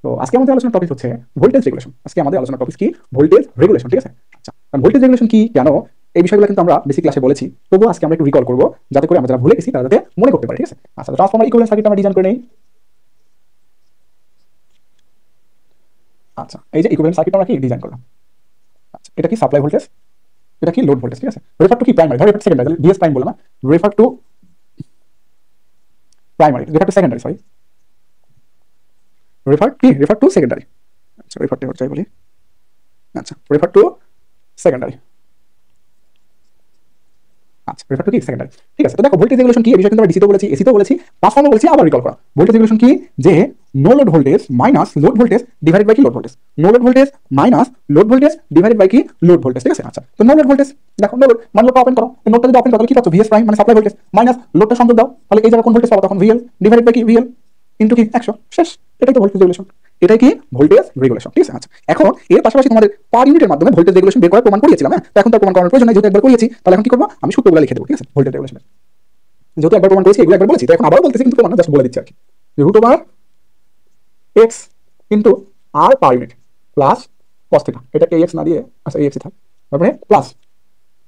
তো আজকে আমাদের আলোচনার টপিক হচ্ছে ভোল্টেজ রেগুলেশন। আজকে আমাদের আলোচনার টপিক কি? ভোল্টেজ রেগুলেশন, ঠিক আছে? আচ্ছা, ভোল্টেজ রেগুলেশন কি, কেন, এই বিষয়গুলো কিন্তু আমরা বেসিক ক্লাসে বলেছি, তবুও আজকে আমরা একটু রিকল করবো যাতে করে আমরা যারা ভুলে গেছি তারা যাতে মনে করতে পারি, ঠিক আছে? আচ্ছা, ট্রান্সফরমার ইকুইভ্যালেন্ট সার্কিট আমরা ডিজাইন করে নেই। আচ্ছা, এই যে ইকুইভ্যালেন্ট সার্কিট আমরা কি ডিজাইন করলাম। আচ্ছা, এটা কি সাপ্লাই ভোল্টেজ, এটা কি লোড ভোল্টেজ, ঠিক আছে? রেফার টু কি প্রাইমারি, ধরো এটা সেকেন্ডারি, তাহলে ভিএস প্রাইম বললাম না, refer to primary, refer to secondary, sorry, refer to secondary. আচ্ছা, রেফার টু যাই বলি, আচ্ছা রেফার টু সেকেন্ডারি। আচ্ছা, রেফার টু কি সেকেন্ডারি, ঠিক আছে? তো দেখো ভোল্টেজ রেগুলেশন কি, এই বিষয়ে কিন্তু আমরা ডিসিতে বলেছি, এসিতে বলেছি, ট্রান্সফরমার বলেছি, আবার রিকল করা। ভোল্টেজ রেগুলেশন কি, যে no load voltage minus load voltage divided by কি load voltage, no load voltage minus load voltage divided by কি লোড ভোল্টেজ, ঠিক আছে? আচ্ছা, তো নো লোড ভোল্টেজ, দেখো নো লোড মানে লোডটা ওপেন করো, নোডটা যদি ওপেন করো তাহলে কি পাচ্ছ, ভিএস প্রাইম মানে সাপ্লাই ভোল্টেজ মাইনাস লোডটা সংযোগ দাও, তাহলে এই জায়গায় কোন ভোল্টেজ পাবো, তখন ভিএল ডিভাইডেড বাই কি ভিএল ইনটু কি 100, শেষ। এটাই তো ভোল্টেজ রেগুলেশন, এটাই কি ভোল্টেজ রেগুলেশন, ঠিক আছে? আচ্ছা, এখন এর পাশাপাশি তোমাদের পার ইউনিটের মাধ্যমে ভোল্টেজ রেগুলেশন বের করার প্রমাণ করিয়েছিলাম, হ্যাঁ? তো এখন তার প্রমাণ করার প্রয়োজন নেই, যেহেতু একবার করিয়েছি, তাহলে এখন কি করবো, আমি সূত্রগুলো লিখে দেবো, ঠিক আছে? ভোল্টেজ রেগুলেশন যেহেতু একবার প্রমাণ করেছি, এগুলো একবার বলেছি, তো এখন আবারও বলতেছি, কিন্তু প্রমাণ জাস্ট বলে দিচ্ছি আর কি। Root over X into R per unit plus cos theta, এটাকে এক্স না দিয়ে, আচ্ছা এক্স থাক, তারপরে প্লাস,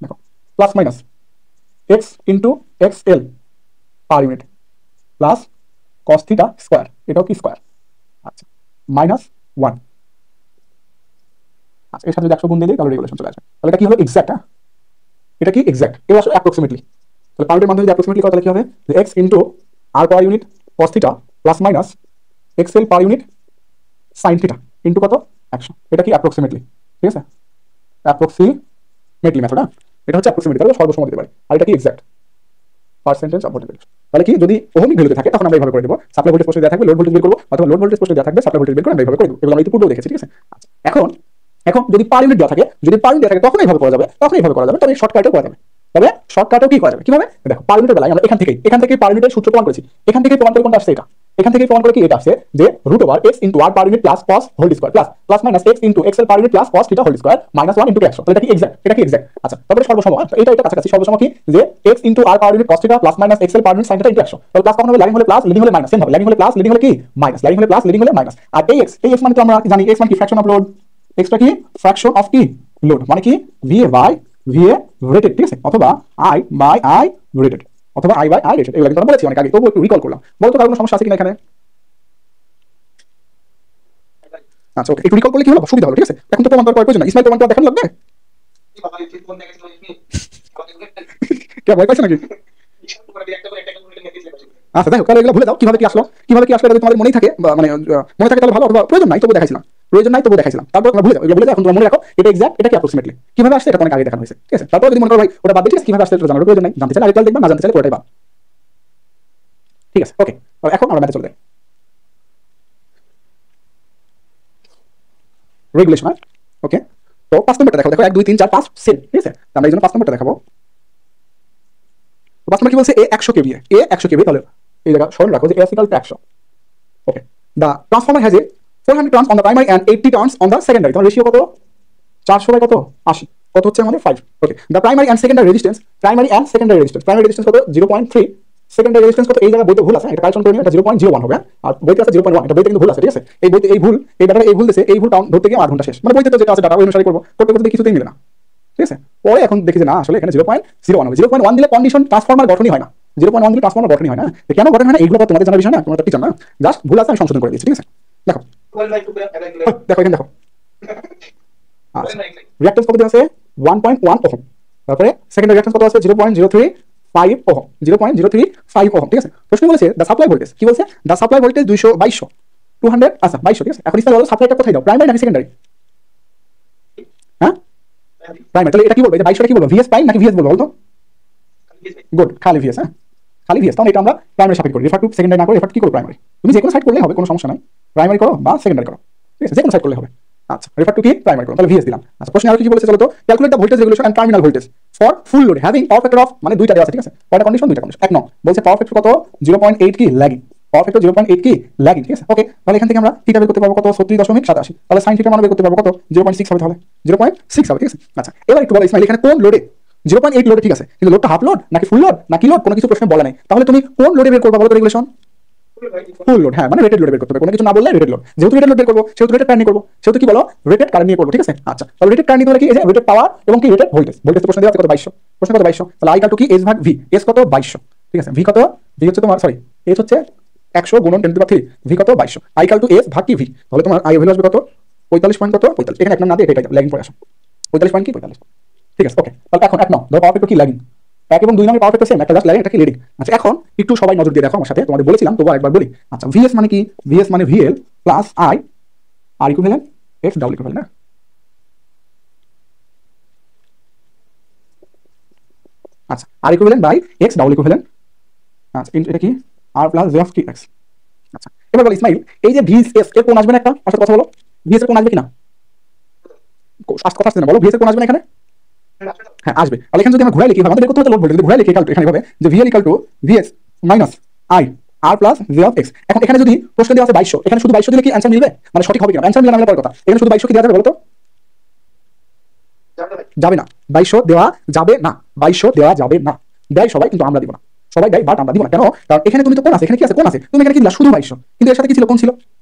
দেখো plus minus X into X L per unit plus cos theta square, এটাও কি স্কোয়ার, আচ্ছা মাইনাস 1। আচ্ছা, এর সাথে যদি 100 গুণ দিয়ে দিই তাহলে রেগুলেশন চলে আসবে। তাহলে এটা কি হলো, এক্সাক্ট, হ্যাঁ এটা কি এক্সাক্ট, এটা আসলে অ্যাপ্রক্সিমেটলি। তাহলে পার ইউনিটের মাধ্যমে যদি অ্যাপ্রক্সিমেটলি করা তাহলে কি হবে, যে X into R per unit cos theta plus minus X L per unit sine theta into কত 100, এটা কি অ্যাপ্রক্সিমেটলি, ঠিক আছে? অ্যাপ্রক্সিমেটলি মেথড, এটা হচ্ছে অ্যাপ্রক্সিমেটলি, তাহলে সর্বসম্মত দিতে পারি, আর এটা কি এক্সাক্ট পার্সেন্টেজ অফ ভোল্টেজ। তাহলে কি, যদি ওহমিক ভ্যালুতে থাকে তখন আমরা এইভাবে করে দেবো, সাপ্লাই ভোল্টেজ পোস্টে দেওয়া থাকবে লোড ভোল্টেজ বের করবো, অথবা লোড ভোল্টেজ পোস্টে দেওয়া থাকবে সাপ্লাই ভোল্টেজ বের করে আমরা এইভাবে করে দেবো, এগুলো আমরা ইতিপূর্বেও দেখেছি, ঠিক আছে? আচ্ছা, এখন যদি পার ইউনিট দেওয়া থাকে, যদি পার ইউনিট দেওয়া থাকে তখন এইভাবে করা যাবে, তবে শর্টকাটও করা যাবে, কি করা যাবে, কিভাবে? দেখো পার ইউনিটের বেলায় আমরা এখান থেকে পার ইউনিটের সূত্র প্রমাণ করেছি, এখান থেকে প্রমাণ করে কোনটা আসছে, এটা এখান থেকে প্রমাণ করে কি এটা আসছে, যে root over X into R per unit plus cos whole square plus minus X into X L per unit plus cos theta whole square minus 1 into 100, এটা কি এক্সাক্ট, আচ্ছা তারপরে সর্বসম, এটা কাছাকাছি, সর্বসম কি, যে X into R per unit cos theta plus minus X L per unit sine theta into 100, তাহলে প্লাস কখন হবে, ল্যাগিং হলে প্লাস, লিডিং হলে মাইনাস, সেম হবে, ল্যাগিং হলে প্লাস, লিডিং হলে কি মাইনাস, ল্যাগিং হলে প্লাস, লিডিং হলে মাইনাস। আর এই এক্স মানে তো আমরা জানি, এক্স মানে কি ফ্র্যাকশন অফ লোড, এক্সটা কি ফ্র্যাকশন অফ কি লোড, মানে কি ভিএ বাই ভিএ রেটেড, ঠিক আছে? অথবা আই বাই আই রেটেড, অথবা আই বাই আই রেটেড, এগুলো কিন্তু আমরা বলেছি অনেক আগে, তবুও একটু রিকল করলাম। বলতো কারণ সমস্যা আছে কিনা এখানে? আচ্ছা ওকে, একটু রিকল করলে কি হলো, সুবিধা হলো, ঠিক আছে? এখন তো প্রমাণ করার প্রয়োজন নাই, ইসমাইল প্রমাণ দেখানো লাগবে, কে ভয় পাইছে নাকি? আচ্ছা দেখো, তাহলে এগুলো ভুলে যাও, কিভাবে কি আসলো যদি তোমাদের মনেই থাকে, মানে মনে থাকে তাহলে ভালো, অথবা প্রয়োজন নাই তবু দেখাইছিলাম, তারপর তোমরা ভুলে যাও, এগুলো ভুলে যাও, এখন তোমরা মনে রাখো এটা এক্সাক্ট, এটা কি অ্যাপ্রক্সিমেটলি, কিভাবে আসছে এটা অনেক আগে দেখানো হয়েছে, ঠিক আছে? তারপর যদি মনে করো ভাই ওটা বাদ দিয়ে, ঠিক আছে, কিভাবে আসছে এটা জানার প্রয়োজন নাই, জানতে চাইলে আরেকটা দেখবা, না জানতে চাইলে ওটাই বাদ, ঠিক আছে? ওকে, এখন আমরা ম্যাথে চলে যাই, রেগুলেশন, ওকে? তো 5 নম্বরটা দেখো, 1 2 3 4 5 সেম, ঠিক আছে? আমরা এই জন্য 5 নম্বরটা দেখাবো। 5 নম্বর কি বলছে, এ 100 কেভিএ, তাহলে এই জায়গা স্মরণ রাখো যে A equal to 100, okay? The transformer has a 400 turns on the primary and 80 turns on the secondary, তাহলে রেশিও কত, 400 বাই কত 80, কত হচ্ছে আমাদের 5, okay? The primary and secondary resistance primary resistance কত 0.3, সেকেন্ডারি রেজিস্ট্যান্স কত, এই জায়গা বইতে ভুল আছে, এটা কালেকশন করে নিও, এটা 0.01 হবে, আর বইতে আছে 0.1, এটা বইতে কিন্তু ভুল আছে, ঠিক আছে? এই বইতে এই ভুল, এই ডাটা এই ভুল দিয়েছে, এই ভুল কাউন্ট ধরতে গিয়ে 8 ঘন্টা শেষ, মানে বইতে তো যেটা আছে ডাটা ওই অনুসারে করতে কিছুতেই মিলে না, ঠিক আছে? পরে এখন দেখি যে না, আসলে এখানে 0.01 হবে, 0.1 দিলে কন্ডিশন ট্রান্সফরমার গঠনই হয় না, 0.1 দিলে ট্রান্সফরমার গঠনই হয় না, কেন গঠন হয় না এইগুলো তো তোমাদের জানার বিষয় না, তোমরা টিচার না, জাস্ট ভুল আছে আমি সংশোধন করে দিয়েছি, ঠিক আছে? দেখো এখানে দেখো, রিঅ্যাকট্যান্স কত আছে 1.1 ওহম, তারপরে সেকেন্ডারি রিঅ্যাকট্যান্স কত আছে 0.035 ওহম, 0.035 ওহম, ঠিক আছে? প্রশ্ন বলেছে দা সাপ্লাই ভোল্টেজ, কি বলছে, দা সাপ্লাই ভোল্টেজ 2200, আচ্ছা 2200, ঠিক আছে? এখন ইসলাম বলো সাপ্লাইটা কোথায় দাও, প্রাইমারি নাকি সেকেন্ডারি? হ্যাঁ প্রাইমারি, তাহলে এটা কি বলবো, এটা 2200 কি বলবো, ভিএস প্রাইম নাকি ভিএস বলবো, বলতো? গুড, খালি ভিএস, হ্যাঁ খালি ভিএস, তাহলে এটা আমরা প্রাইমারি সাবমিট করি, রেফার টু সেকেন্ডারি না করে রেফার কি করো প্রাইমারি, তুমি যে কোনো সাইড করলে হবে, কোনো সমস্যা নাই, প্রাইমারি করো বা সেকেন্ডারি করো, ঠিক আছে? যে কোনো সাইড করলে হবে। আচ্ছা, রেফার টু কি প্রাইমারি করো, তাহলে ভিএস দিলাম। আচ্ছা, প্রশ্ন আর কি বলেছে চলো তো, calculate the voltage regulation and terminal voltage for full load having power factor of, মানে দুইটা দেওয়া আছে, ঠিক আছে? কয়টা কন্ডিশন, দুইটা কন্ডিশন। এক নং বলছে পাওয়ার ফ্যাক্টর কত 0.8 কি ল্যাগিং, পাওয়ার ফ্যাক্টর 0.8 কি ল্যাগিং, ঠিক আছে? ওকে, তাহলে এখান থেকে আমরা থিটা বের করতে পারবো কত 36.87, তাহলে sin থিটা মান বের করতে পারবো কত 0.6 হবে, তাহলে 0.6 হবে, ঠিক আছে? আচ্ছা, এবার একটু বলো ইসমাইল এখানে কোন লোডে 0.8 লোডে, ঠিক আছে? কিন্তু লোডটা হাফ লোড নাকি ফুল লোড নাকি লোড, কোনো কিছু প্রশ্নে বলা নাই, তাহলে তুমি কোন লোডে বের করবা বলো তো রেগুলেশন? ফুল লোড, হ্যাঁ মানে রেটেড লোড বের করতে হবে, কোনো কিছু না বললে রেটেড লোড, যেহেতু রেটেড লোড বের করবো সেহেতু রেটেড কারেন্ট নিয়ে করবো, সেহেতু কি বলো রেটেড কারেন্ট নিয়ে করবো, ঠিক আছে। আচ্ছা তাহলে রেটেড কারেন্ট নিতে হলে কি এই যে রেটেড পাওয়ার এবং কি রেটেড ভোল্টেজ, ভোল্টেজ তো প্রশ্ন দেওয়া আছে কত 2200, প্রশ্ন কত 2200, তাহলে আই ইকুয়াল টু কি এস ভাগ ভি, এস কত 2200, ঠিক আছে, ভি কত, ভি হচ্ছে তোমার সরি এস হচ্ছে 100 গুণন 10⁻3, ভি কত 2200, আই ইকুয়াল টু এস ভাগ কি ভি, তাহলে তোমার আই ভ্যালু আসবে কত 45 পয়েন্ট কত 45, এখানে এক নাম না দিয়ে এটা ল্যাগিং পড়ে আসো 45 পয়েন্ট কি 45, ঠিক আছে ওকে। তাহলে এখন এক নাও ধরো পাওয়ার ফ্যাক্টর কি ল্যাগিং, এক এবং দুই নামের পাওয়ার ফ্যাক্টর সেম, একটা জাস্ট ল্যাগিং একটা কি লিডিং। আচ্ছা এখন একটু সবাই নজর দিয়ে দেখো আমার সাথে, তোমাদের বলেছিলাম তবু আরেকবার বলি। আচ্ছা ভিএস মানে কি, ভিএস মানে VL plus I R equivalent X double equivalent না, আচ্ছা R equivalent by X double equivalent, আচ্ছা এটা কি আর প্লাস জে অফ কি এক্স। আচ্ছা এবার বলো ইসমাইল এই যে ভিএস এর কোন আসবে না, একটা আমার সাথে কথা বলো, ভিএস এর কোন আসবে কিনা, কথা আসছে না বলো, ভিএস এর কোন আসবে না এখানে, হ্যাঁ আসবে। তাহলে এখানে যদি আমরা ঘুরাই লিখি আমাদের বের করতে হবে লোড ভোল্টেজ, যদি ঘুরাই লিখি এখানে হবে যে VL equal to VS minus I R plus J of X. এখন এখানে যদি প্রশ্ন দেওয়া আছে 2200, এখানে শুধু 2200 দিলে কি অ্যানসার মিলবে, মানে সঠিক হবে কিনা, অ্যানসার মিলবে না পরের কথা, এখানে শুধু 2200 কি দেওয়া যাবে বলো তো, যাবে না 2200 দেওয়া যাবে না, 2200 দেওয়া যাবে না, দেয় সবাই কিন্তু আমরা দিব না, সবাই দেয় বাট আমরা দিব না, কেন কারণ এখানে তুমি তো কোন আছে, এখানে কি আছে কোন আছে, তুমি এখানে কি দিলা শুধু 2200, কিন্তু এর সাথে কি ছিল কোন ছিল,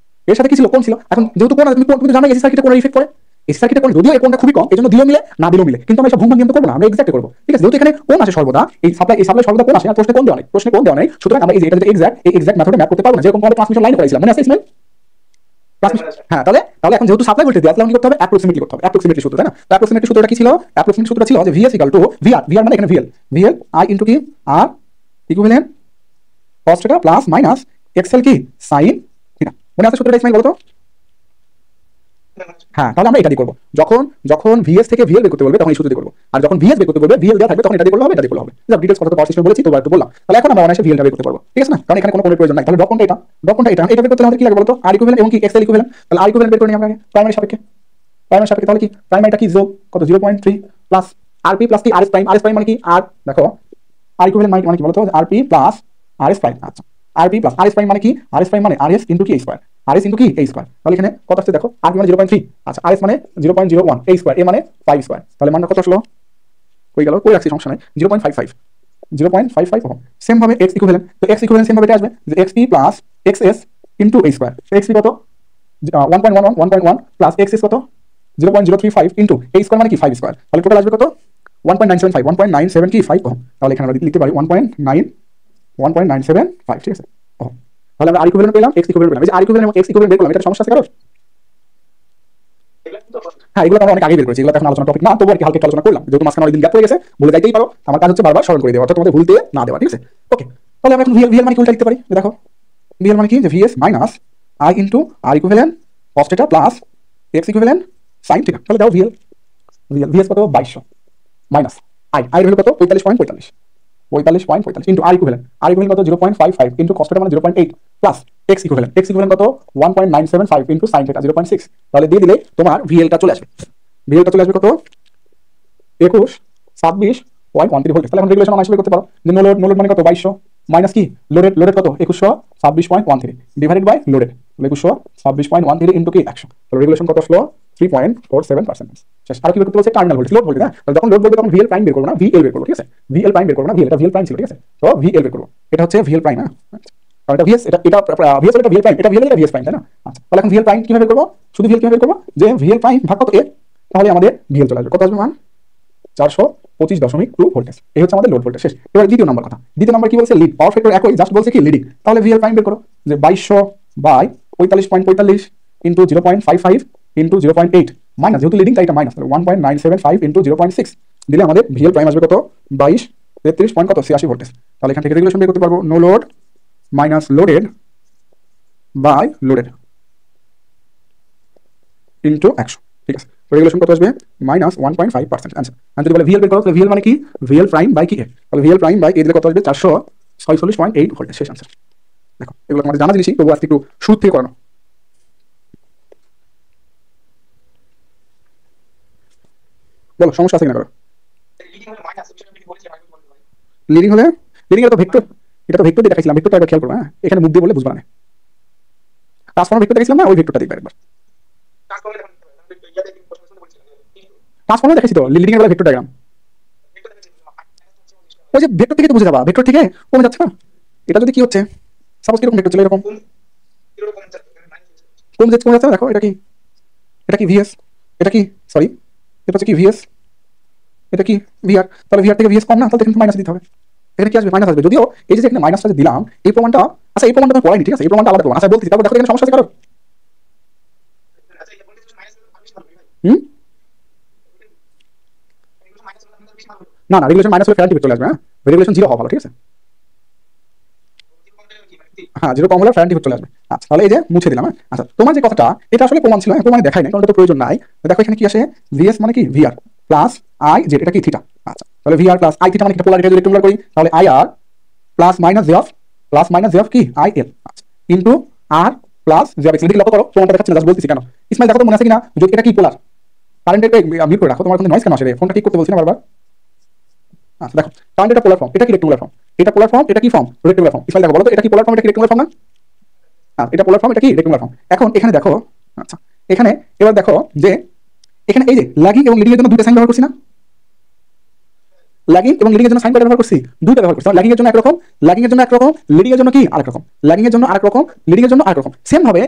এর সাথে কি ছিল কোন ছিল, এখন যেহেতু কোন আছে তুমি জানো এসি সার্কিটে কোন ইফেক্ট করে, এসি সার্কিটে কোন যদিও এই কোনটা খুবই কম এজন্য দিলেও মিলে না দিলেও মিলে, কিন্তু আমরা সব ভুল নিয়ম করব না, আমরা এক্সাক্ট করব, ঠিক আছে, যেহেতু এখানে কোন আসে সর্বদা এই সাপ্লাই সর্বদা কোন আসে আর প্রশ্নে কোন দেওয়া নাই, প্রশ্নে কোন দেওয়া নাই, সুতরাং আমরা এই যে এটা এক্সাক্ট এই এক্সাক্ট মেথডে ম্যাপ করতে পারবো না, যেরকম আমরা ট্রান্সমিশন লাইন করেছিলাম মনে আছে ইসমাইল, হ্যাঁ তাহলে তাহলে এখন যেহেতু সাপ্লাই ভোল্টেজ দেওয়া আছে কি করতে হবে অ্যাপ্রক্সিমেটলি করতে হবে, অ্যাপ্রক্সিমেটলি সূত্র তাই না, তো অ্যাপ্রক্সিমেটলি সূত্রটা কি ছিল, অ্যাপ্রক্সিমেটলি সূত্রটা ছিল যে VS equal to VR, VR মানে এখানে ভিএল, ভিএল আই ইনটু কি R equivalent cos θ plus minus XL কি sin θ, মনে আছে সূত্রটা ইসমাইল বলো তো, হ্যাঁ তাহলে আমরা এটা দিয়ে করব, যখন যখন ভিএস থেকে ভিএল বের করতে বলবে তখন এই সূত্র দিয়ে করব, আর যখন ভিএস বের করতে বলবে ভিএল দেওয়া থাকবে তখন এটা দিয়ে করলে হবে, এটা দিয়ে করলে হবে, যা ডিটেইলস কথা তো পাওয়ার সিস্টেম বলেছি তো একটু বললাম, তাহলে এখন আমরা অনায়াসে ভিএলটা বের করতে পারবো, ঠিক আছে না, কারণ এখানে কোনো প্রয়োজন নাই। তাহলে ড্রপ কোনটা এটা, ড্রপ কোনটা এটা, এটা বের করতে আমাদের কি লাগে বলো তো আর ইকুইভ্যালেন্ট এবং কি এক্সএল ইকুইভ্যালেন্ট, তাহলে আর ইকুইভ্যালেন্ট বের করে নিই আমরা প্রাইমারি সাপেক্ষে, প্রাইমারি সাপেক্ষে তাহলে কি প্রাইমারিটা কি যোগ কত 0.3 প্লাস আরপি প্লাস কি আরএস প্রাইম, আরএস প্রাইম মানে কি আর দেখো আর ইকুইভ্যালেন্ট মানে কি বলো তো আরপি প্লাস আরএস প্রাইম, আচ্ছা আরপি প্লাস আরএস প্রাইম মানে কি, আরএস প্রাইম মানে আরএস ইনটু কি স্কয়ার, আরএস ইনটু কি এ স্কয়ার, তাহলে এখানে কত আসছে দেখো আরপি মানে 0.3, আচ্ছা আরএস মানে 0.01, এ স্কয়ার এ মানে 5 স্কয়ার, তাহলে মানটা কত আসলো কই গেল কই রাখছি সমস্যা নাই 0.55, 0.55 ওহম। সেম ভাবে এক্স ইকুইভ্যালেন্ট, তো এক্স ইকুইভ্যালেন্ট সেম ভাবে এটা আসবে যে XP plus XS into a square, XP কত 1.11 1.1 প্লাস এক্সএস কত 0.035 ইনটু এ স্কয়ার মানে কি 5 স্কয়ার, তাহলে টোটাল আসবে কত 1.975, 1.97 কি 5 ওহম, তাহলে এখানে আমরা লিখতে পারি 1.975, ঠিক আছে ওহম। তাহলে আমরা আর ইকুইভ্যালেন্ট পেলাম এক্স ইকুইভ্যালেন্ট পেলাম, এই যে আর ইকুইভ্যালেন্ট এবং এক্স ইকুইভ্যালেন্ট বের করলাম, এটা সমস্যা আছে কারোর, হ্যাঁ এগুলো আমরা অনেক আগে বের করেছি, এগুলো এখন আলোচনা টপিক না, তবু আর কি হালকা আলোচনা করলাম, যেহেতু মাঝখানে অনেকদিন গ্যাপ হয়ে গেছে বলে যাইতেই পারো, আমার কাজ হচ্ছে বারবার স্মরণ করে দেওয়া, অর্থাৎ তোমাদের ভুলতে না দেওয়া, ঠিক আছে ওকে। তাহলে আমরা এখন ভিএল, ভিএল মানে কি উল্টা লিখতে পারি, দেখো ভিএল মানে কি যে VS minus I into R equivalent cos θ plus X equivalent sin θ, তাহলে দাও ভিএল, ভিএল ভিএস কত 2200 মাইনাস আই, আই ভ্যালু কত 45.45, 45.45 ইনটু আর ইকুইভ্যালেন্ট, আর ইকুইভ্যালেন্ট কত 0.55 ইনটু cos θ মানে 0.8 plus X equivalent, x equivalent কত 1.975 ইনটু sin θ 0.6, তাহলে দিয়ে দিলে তোমার ভিএলটা চলে আসবে, ভিএলটা চলে আসবে কত 2126.13 ভোল্ট, তাহলে এখন রেগুলেশন অনায়াসে বের করতে পারো যে নো লোড, নো লোড মানে কত 2200 মাইনাস কি লোডেড, লোডেড কত 2126.13 ডিভাইডেড বাই লোডেড 2126.13 ইনটু কি 100, তাহলে রেগুলেশন কত আসলো 3.47%, শেষ। আর কি বের করতে বলছে টার্মিনাল ভোল্টেজ, লোড ভোল্টেজ, হ্যাঁ তাহলে যখন লোড বলবে তখন ভিএল প্রাইম বের করব না, ভিএল বের করব, ঠিক আছে ভিএল প্রাইম বের করব না, ভিএল এটা ভিএল প্রাইম ছিল, ঠিক আছে তো ভিএল বের করব, এটা হচ্ছে ভিএল প্রাইম, হ্যাঁ কারণ এটা ভিএস, এটা ভিএস এটা ভিএল প্রাইম, এটা ভিএল এটা ভিএস প্রাইম তাই না, আচ্ছা তাহলে এখন ভিএল প্রাইম কিভাবে করব, শুধু ভিএল কিভাবে করব যে ভিএল প্রাইম ভাগ কত এ, তাহলে আমাদের ভিএল চলে আসবে কত আসবে মান 425.2 ভোল্টেজ, এই হচ্ছে আমাদের লোড ভোল্টেজ, শেষ। এবার দ্বিতীয় নম্বর কথা, দ্বিতীয় নম্বর কি বলছে লিড, পাওয়ার ফ্যাক্টর একই জাস্ট বলছে কি লিডিং, তাহলে ভিএল প্রাইম বের করো যে 2200 বাই 45.45 ইনটু 0.55 ইনটু 0.8 মাইনাস যেহেতু লিডিং তাই এটা মাইনাস 1.975 ইনটু 0.6 দিলে আমাদের ভিএল প্রাইম আসবে কত 22 33 পয়েন্ট কত 86 ভোল্টেজ, তাহলে এখান থেকে রেগুলেশন বের করতে পারবো no load minus loaded by loaded into 100, ঠিক আছে রেগুলেশন কত আসবে -1.5%, আনসার। আর যদি বলে ভিএল বের করো তাহলে ভিএল মানে কি ভিএল প্রাইম বাই কি এ, তাহলে ভিএল প্রাইম বাই এ দিলে কত আসবে 446.8 ভোল্টেজ, শেষ আনসার। দেখো এগুলো তোমাদের জানা জিনিসই, তবু আজকে একটু শুরু থেকে করানো, বলো সমস্যা আছে কিনা করো। লিডিং হলে লিডিং এর তো ভেক্টর, এটা তো ভেক্টর দিয়ে দেখাইছিলাম, ভেক্টরটা একবার খেয়াল করো, হ্যাঁ এখানে মুখ দিয়ে বলে বুঝবা না, ট্রান্সফর্মার ভেক্টর দেখাইছিলাম না, ওই ভেক্টরটা দেখবে একবার, ট্রান্সফর্মার দেখাইছি তো লিডিং এর বেলা ভেক্টর ডায়াগ্রাম, ওই যে ভেক্টর থেকে তো বুঝে যাবা, ভেক্টর থেকে কমে যাচ্ছে না, এটা যদি কি হচ্ছে সাপোজ কিরকম ভেক্টর ছিল এরকম কম যাচ্ছে দেখো এটা কি ভিএস, এটা কি সরি এটা হচ্ছে কি ভিএস, এটা কি ভিআর, তাহলে ভিআর থেকে ভিএস কম না, তাহলে এখানে মাইনাস দিতে হবে। এখানে কি আসবে? মাইনাস আসবে। যদিও এই যে এখানে মাইনাসটা দিলাম, এই প্রমাণটা আচ্ছা এই প্রমাণটা তো পড়াইনি, ঠিক আছে, এই প্রমাণটা আলাদা প্রমাণ। আচ্ছা বলতেছি, তারপর দেখো এখানে সমস্যা আছে কারো? না না, রেগুলেশন মাইনাস হলে ফেরান্টি চলে আসবে। হ্যাঁ, রেগুলেশন 0 হওয়া ভালো, ঠিক আছে। হ্যাঁ, 0 কম হলে ফ্যারান্টি চলে আসবে। আচ্ছা তাহলে এই যে মুছে দিলাম। আচ্ছা তোমার যে কথাটা এটা আসলে প্রমাণ ছিল, প্রমাণে দেখাই নাই কারণ এটা তো প্রয়োজন নাই। দেখো এখানে কি আসে, ভিএস মানে কি ভিআর প্লাস আই জেড, এটা কি থিটা। আচ্ছা তাহলে ভিআর প্লাস আই থিটা মানে কি পোলারিটি যদি রেক্টাঙ্গুলার করি তাহলে I R plus minus J of কি আই এল, আচ্ছা into R plus J of X. এদিকে লক্ষ্য করো, প্রমাণটা দেখাচ্ছি না, জাস্ট বলতেছি কেন। ইসমাইল দেখো তো মনে আছে কিনা, যদি এটা কি পোলার, কারেন্টের মিউট করে রাখো, তোমার কোনো নয়েজ কেন আসে রে, ফোনটা ঠিক করতে বলছি না বারবার। আচ্ছা দেখো কারেন্ট এটা পোলার ফর্ম, এটা কি রেক্টাঙ্গুলার ফর্ম, এটা পোলার ফর্ম, এটা কি ফর্ম রেক্টাঙ্গুলার ফর্ম। ইসমাইল দেখো বলো তো এটা কি পোলার ফর্ম, এটা কি রেক্টাঙ্গুলার ফর্ম না? এটা পোলার ফর্ম, এটা কি রেক্টাঙ্গুলার ফর্ম। এখন এখানে দেখো, আচ্ছা এখানে এবার দেখো যে এখানে এই যে ল্যাগিং এবং লিডিং এর জন্য দুইটা সাইন ব্যবহার করছি না, ল্যাগিং এবং লিডিং এর জন্য সাইন ব্যবহার করছি, দুইটা ব্যবহার করছি। ল্যাগিং এর জন্য একরকম, লিডিং এর জন্য কি আরেক রকম, ল্যাগিং এর জন্য আরেক রকম, লিডিং এর জন্য আরেক রকম। সেম ভাবে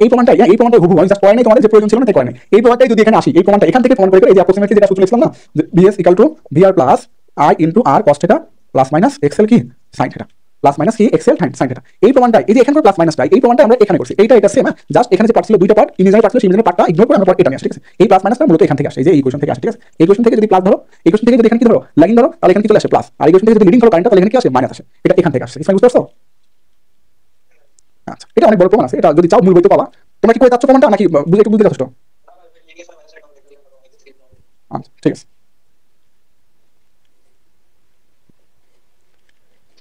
এই প্রমাণটা হুবহু আমি জাস্ট পড়াই নাই, তোমাদের যে প্রয়োজন ছিল না তাই পড়াই নাই। এই প্রমাণটাই যদি এখানে আসি, এই প্রমাণটা এখান থেকে প্রমাণ করে এই যে অ্যাপ্রক্সিমেটলি যেটা সূত্র লিখলাম না, VS equal to VR plus I into R cos theta plus minus XL কি sin থিটা প্লাস মাইনাস কি এক্সএল sin থিটা। এই প্রমাণটা এই যে এখানে প্লাস মাইনাস এই প্রমাণটা আমরা এখানে করছি, এটা সেম। জাস্ট এখানে যে পার্ট ছিল দুইটা পার্ট, ইমেজিনারি পার্ট ছিল, সেই ইমেজিনারি পার্টটা ইগনোর করে আমরা এটা নিয়ে আসি, ঠিক আছে। এই প্লাস মাইনাসটা মূলত এখান থেকে আসে, এই যে ইকুয়েশন থেকে আসে, ঠিক আছে। এই ইকুয়েশন থেকে যদি প্লাস ধরো, এই ইকুয়েশন থেকে যদি এখানে কি ধরো ল্যাগিং ধরো, তাহলে এখানে কি চলে আসে প্লাস, আর এই ইকুয়েশন থেকে যদি লিডিং ধরো কারেন্টটা, তাহলে এখানে কি আসে মাইনাস আসে। এটা এখান থেকে আসে, বুঝতে পারছো? আচ্ছা এটা অনেক বড় প্রমাণ আছে, এটা যদি চাও মূল বইতে পাবা। তোমরা কি করে যাচ্ছ প্রমাণটা নাকি একটু বুঝতে যথেষ্ট? আচ্ছা ঠিক আছে।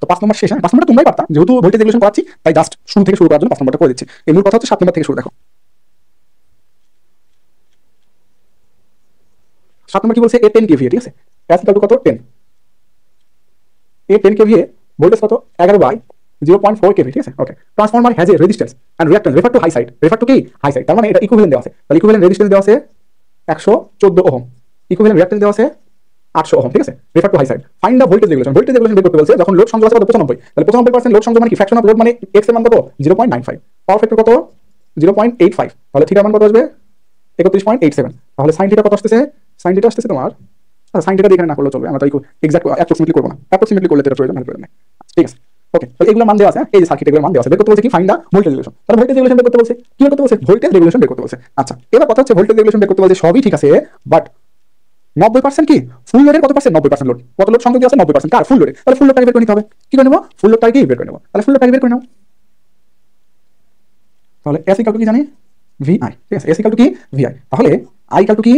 তো 5 নম্বর শেষ। 5 নম্বরটা তোমরাই পারতা, যেহেতু ভোল্টেজ রেগুলেশন করাচ্ছি তাই জাস্ট শুরু থেকে শুরু করার জন্য 5 নম্বরটা করে দিচ্ছি। এই মূল কথা হচ্ছে 7 নম্বর থেকে শুরু। দেখো 7 নম্বর কি বলছে, এ 10 কেভিএ, ঠিক আছে, এস ইকুয়াল টু কত 10, এ 10 কেভিএ ভোল্টেজ কত 11/0.4 কেভি, ঠিক আছে। Okay, transformer has a resistance and reactance refer to high side, তার মানে এটা ইকুইভ্যালেন্ট দেওয়া আছে, তাহলে ইকুইভ্যালেন্ট রেজিস্ট্যান্স দেওয়া আছে 114 ওহম, ইকুইভ্যালেন্ট রিঅ্যাকট্যান্স দেওয়া আছে 800 ওহম, ঠিক আছে। Refer to high side, find the voltage regulation বের করতে বলছে যখন লোড সংযোগ আছে কত 95, তাহলে 95% লোড সংযোগ মানে কি, ফ্র্যাকশন অফ লোড মানে এক্স এর মান কত 0.95, পাওয়ার ফ্যাক্টর কত 0.85, তাহলে থিটা মান কত আসবে 31.87, তাহলে sin থিটা কত আসছে, sin থিটা আসছে তোমার, sin থিটা এখানে না করলে চলবে, আমরা তো এক্সাক্ট অ্যাপ্রক্সিমেটলি করব না, অ্যাপ্রক্সিমেটলি করলে এটা প্রয়োজন নাই, ঠিক আছে। ওকে, তাহলে এগুলো মান দেওয়া আছে, এই যে সার্কিট এগুলো মান দেওয়া আছে, বের করতে বলছে কি ফাইন্ড দা ভোল্টেজ রেগুলেশন, তাহলে ভোল্টেজ রেগুলেশন বের করতে বলছে, কি বের করতে বলছে, ভোল্টেজ রেগুলেশন বের করতে বলছে। আচ্ছা এবার কথা হচ্ছে ভোল্টেজ রেগুলেশন বের করতে বলছে, সবই ঠিক আছে, বাট 90% কি ফুল লোডের কত পার্সেন্ট, 90% লোড, কত লোড সংযোগ আছে 90%, কার ফুল লোডে, তাহলে ফুল লোডটাকে বের করে নিতে হবে। কি করে নেব, ফুল লোডটাকে কি বের করে নেব, তাহলে ফুল লোডটাকে বের করে নাও, তাহলে এস ইকুয়াল টু কি জানি ভিআই, ঠিক আছে, এস ইকুয়াল টু কি ভিআই, তাহলে আই ইকুয়াল টু কি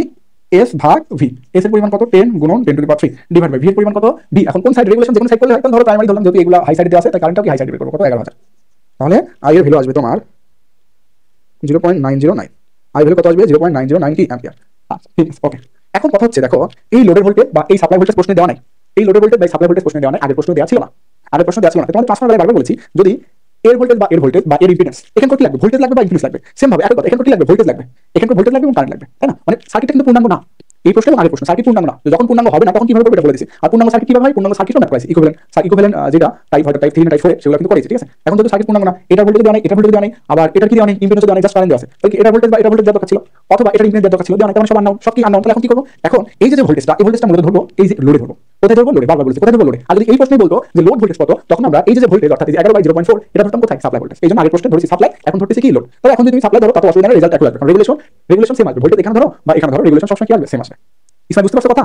এস ভাগ ভি, এস এর পরিমাণ কত 10 গুণন 10 to the power 3 divide by V এর পরিমাণ কত ভি। এখন কোন সাইড রেগুলেশন, যেকোনো সাইড করলে হয়, ধরো প্রাইমারি ধরলাম, যেহেতু এগুলো হাই সাইডে দেওয়া আছে তাই কারেন্টটাও কি হাই সাইডে বের করব, কত 11000, তাহলে আই এর ভ্যালু আসবে তোমার 0.909, আই ভ্যালু কত আসবে 0.909 কি অ্যাম্পিয়ার। আচ্ছা ঠিক আছে। ওকে, এখন কথা হচ্ছে দেখো এই লোডের ভোল্টেজ বা এই সাপ্লাই ভোল্টেজ প্রশ্নে দেওয়া নাই, এই লোডের ভোল্টেজ বা সাপ্লাই ভোল্টেজ প্রশ্নে দেওয়া নাই, আগের প্রশ্ন দেওয়া ছিল না, তোমাদের ট্রান্সফরমার বেলায় বারবার বলেছি, যদি এর ভোল্টেজ বা এর ইম্পিডেন্স, এখানে কি লাগবে, ভোল্টেজ লাগবে বা ইম্পিডেন্স লাগবে, সেম ভাবে একই কথা, এখানে কি লাগবে, ভোল্টেজ লাগবে, এখানে ভোল্টেজ লাগবে এবং কারেন্ট লাগবে, তাই না। মানে সার্কিটটা কিন্তু পূর্ণাঙ্গ না, এই প্রশ্ন এবং আগের প্রশ্ন, সার্কিট পূর্ণাঙ্গ না, যখন পূর্ণাঙ্গ হবে না তখন কিভাবে করবে এটা বলে দিয়েছি। আর পূর্ণাঙ্গ সার্কিট কিভাবে হয়, পূর্ণাঙ্গ সার্কিটও ম্যাথ করাইছি, ইকুইভ্যালেন্ট যেটা টাইপ হয়তো টাইপ 3 না টাইপ 4 সেগুলো কিন্তু করেছি, ঠিক আছে। এখন যদি সার্কিট পূর্ণাঙ্গ না, এটা ভোল্টেজ দেওয়া নেই, এটা ভোল্টেজ দেওয়া নেই, আবার এটা কি দেওয়া নেই, ইম্পিডেন্স দেওয়া নেই, জাস্ট কারেন্ট দেওয়া আছে, তাহলে এটা ভোল্টেজ বা এটা ভোল্টেজ দেওয়া দরকার ছিল, অথবা এটা ইম্পিডেন্স দেওয়া দরকার ছিল, দেওয়া নেই, কারণ সব আননোন, সব কি আননোন। তাহলে এখন কি করব, এখন এই যে ভোল্টেজটা, এই ভোল্টেজটা মূলত ধরবো এই যে লোডে ধরবো, কোথায় ধরবো, লোডে, বারবার বলছি কোথায় ধরবো, লোডে। আর যদি এই প্রশ্নে বলতো যে লোড ভোল্টেজ কত, তখন আমরা এই যে ভোল্টেজ অর্থাৎ এই যে 11/0.4 এটা ধরতাম কোথায়, সাপ্লাই ভোল্টেজ, এই জন্য আগের প্রশ্নে ধরেছি সাপ্লাই, এখন ধরতেছি কি লোড। তাহলে এখন যদি তুমি সাপ্লাই ধরো তত অসুবিধা নেই, রেজাল্ট একই আসবে, কারণ রেগুলেশন সেম আসবে, ভোল্টেজ এখানে ধরো বা এখানে ধরো, রেগুলেশন সবসময় কি আসবে, সেম আসবে। ইসমাইল বুঝতে পারছো কথা?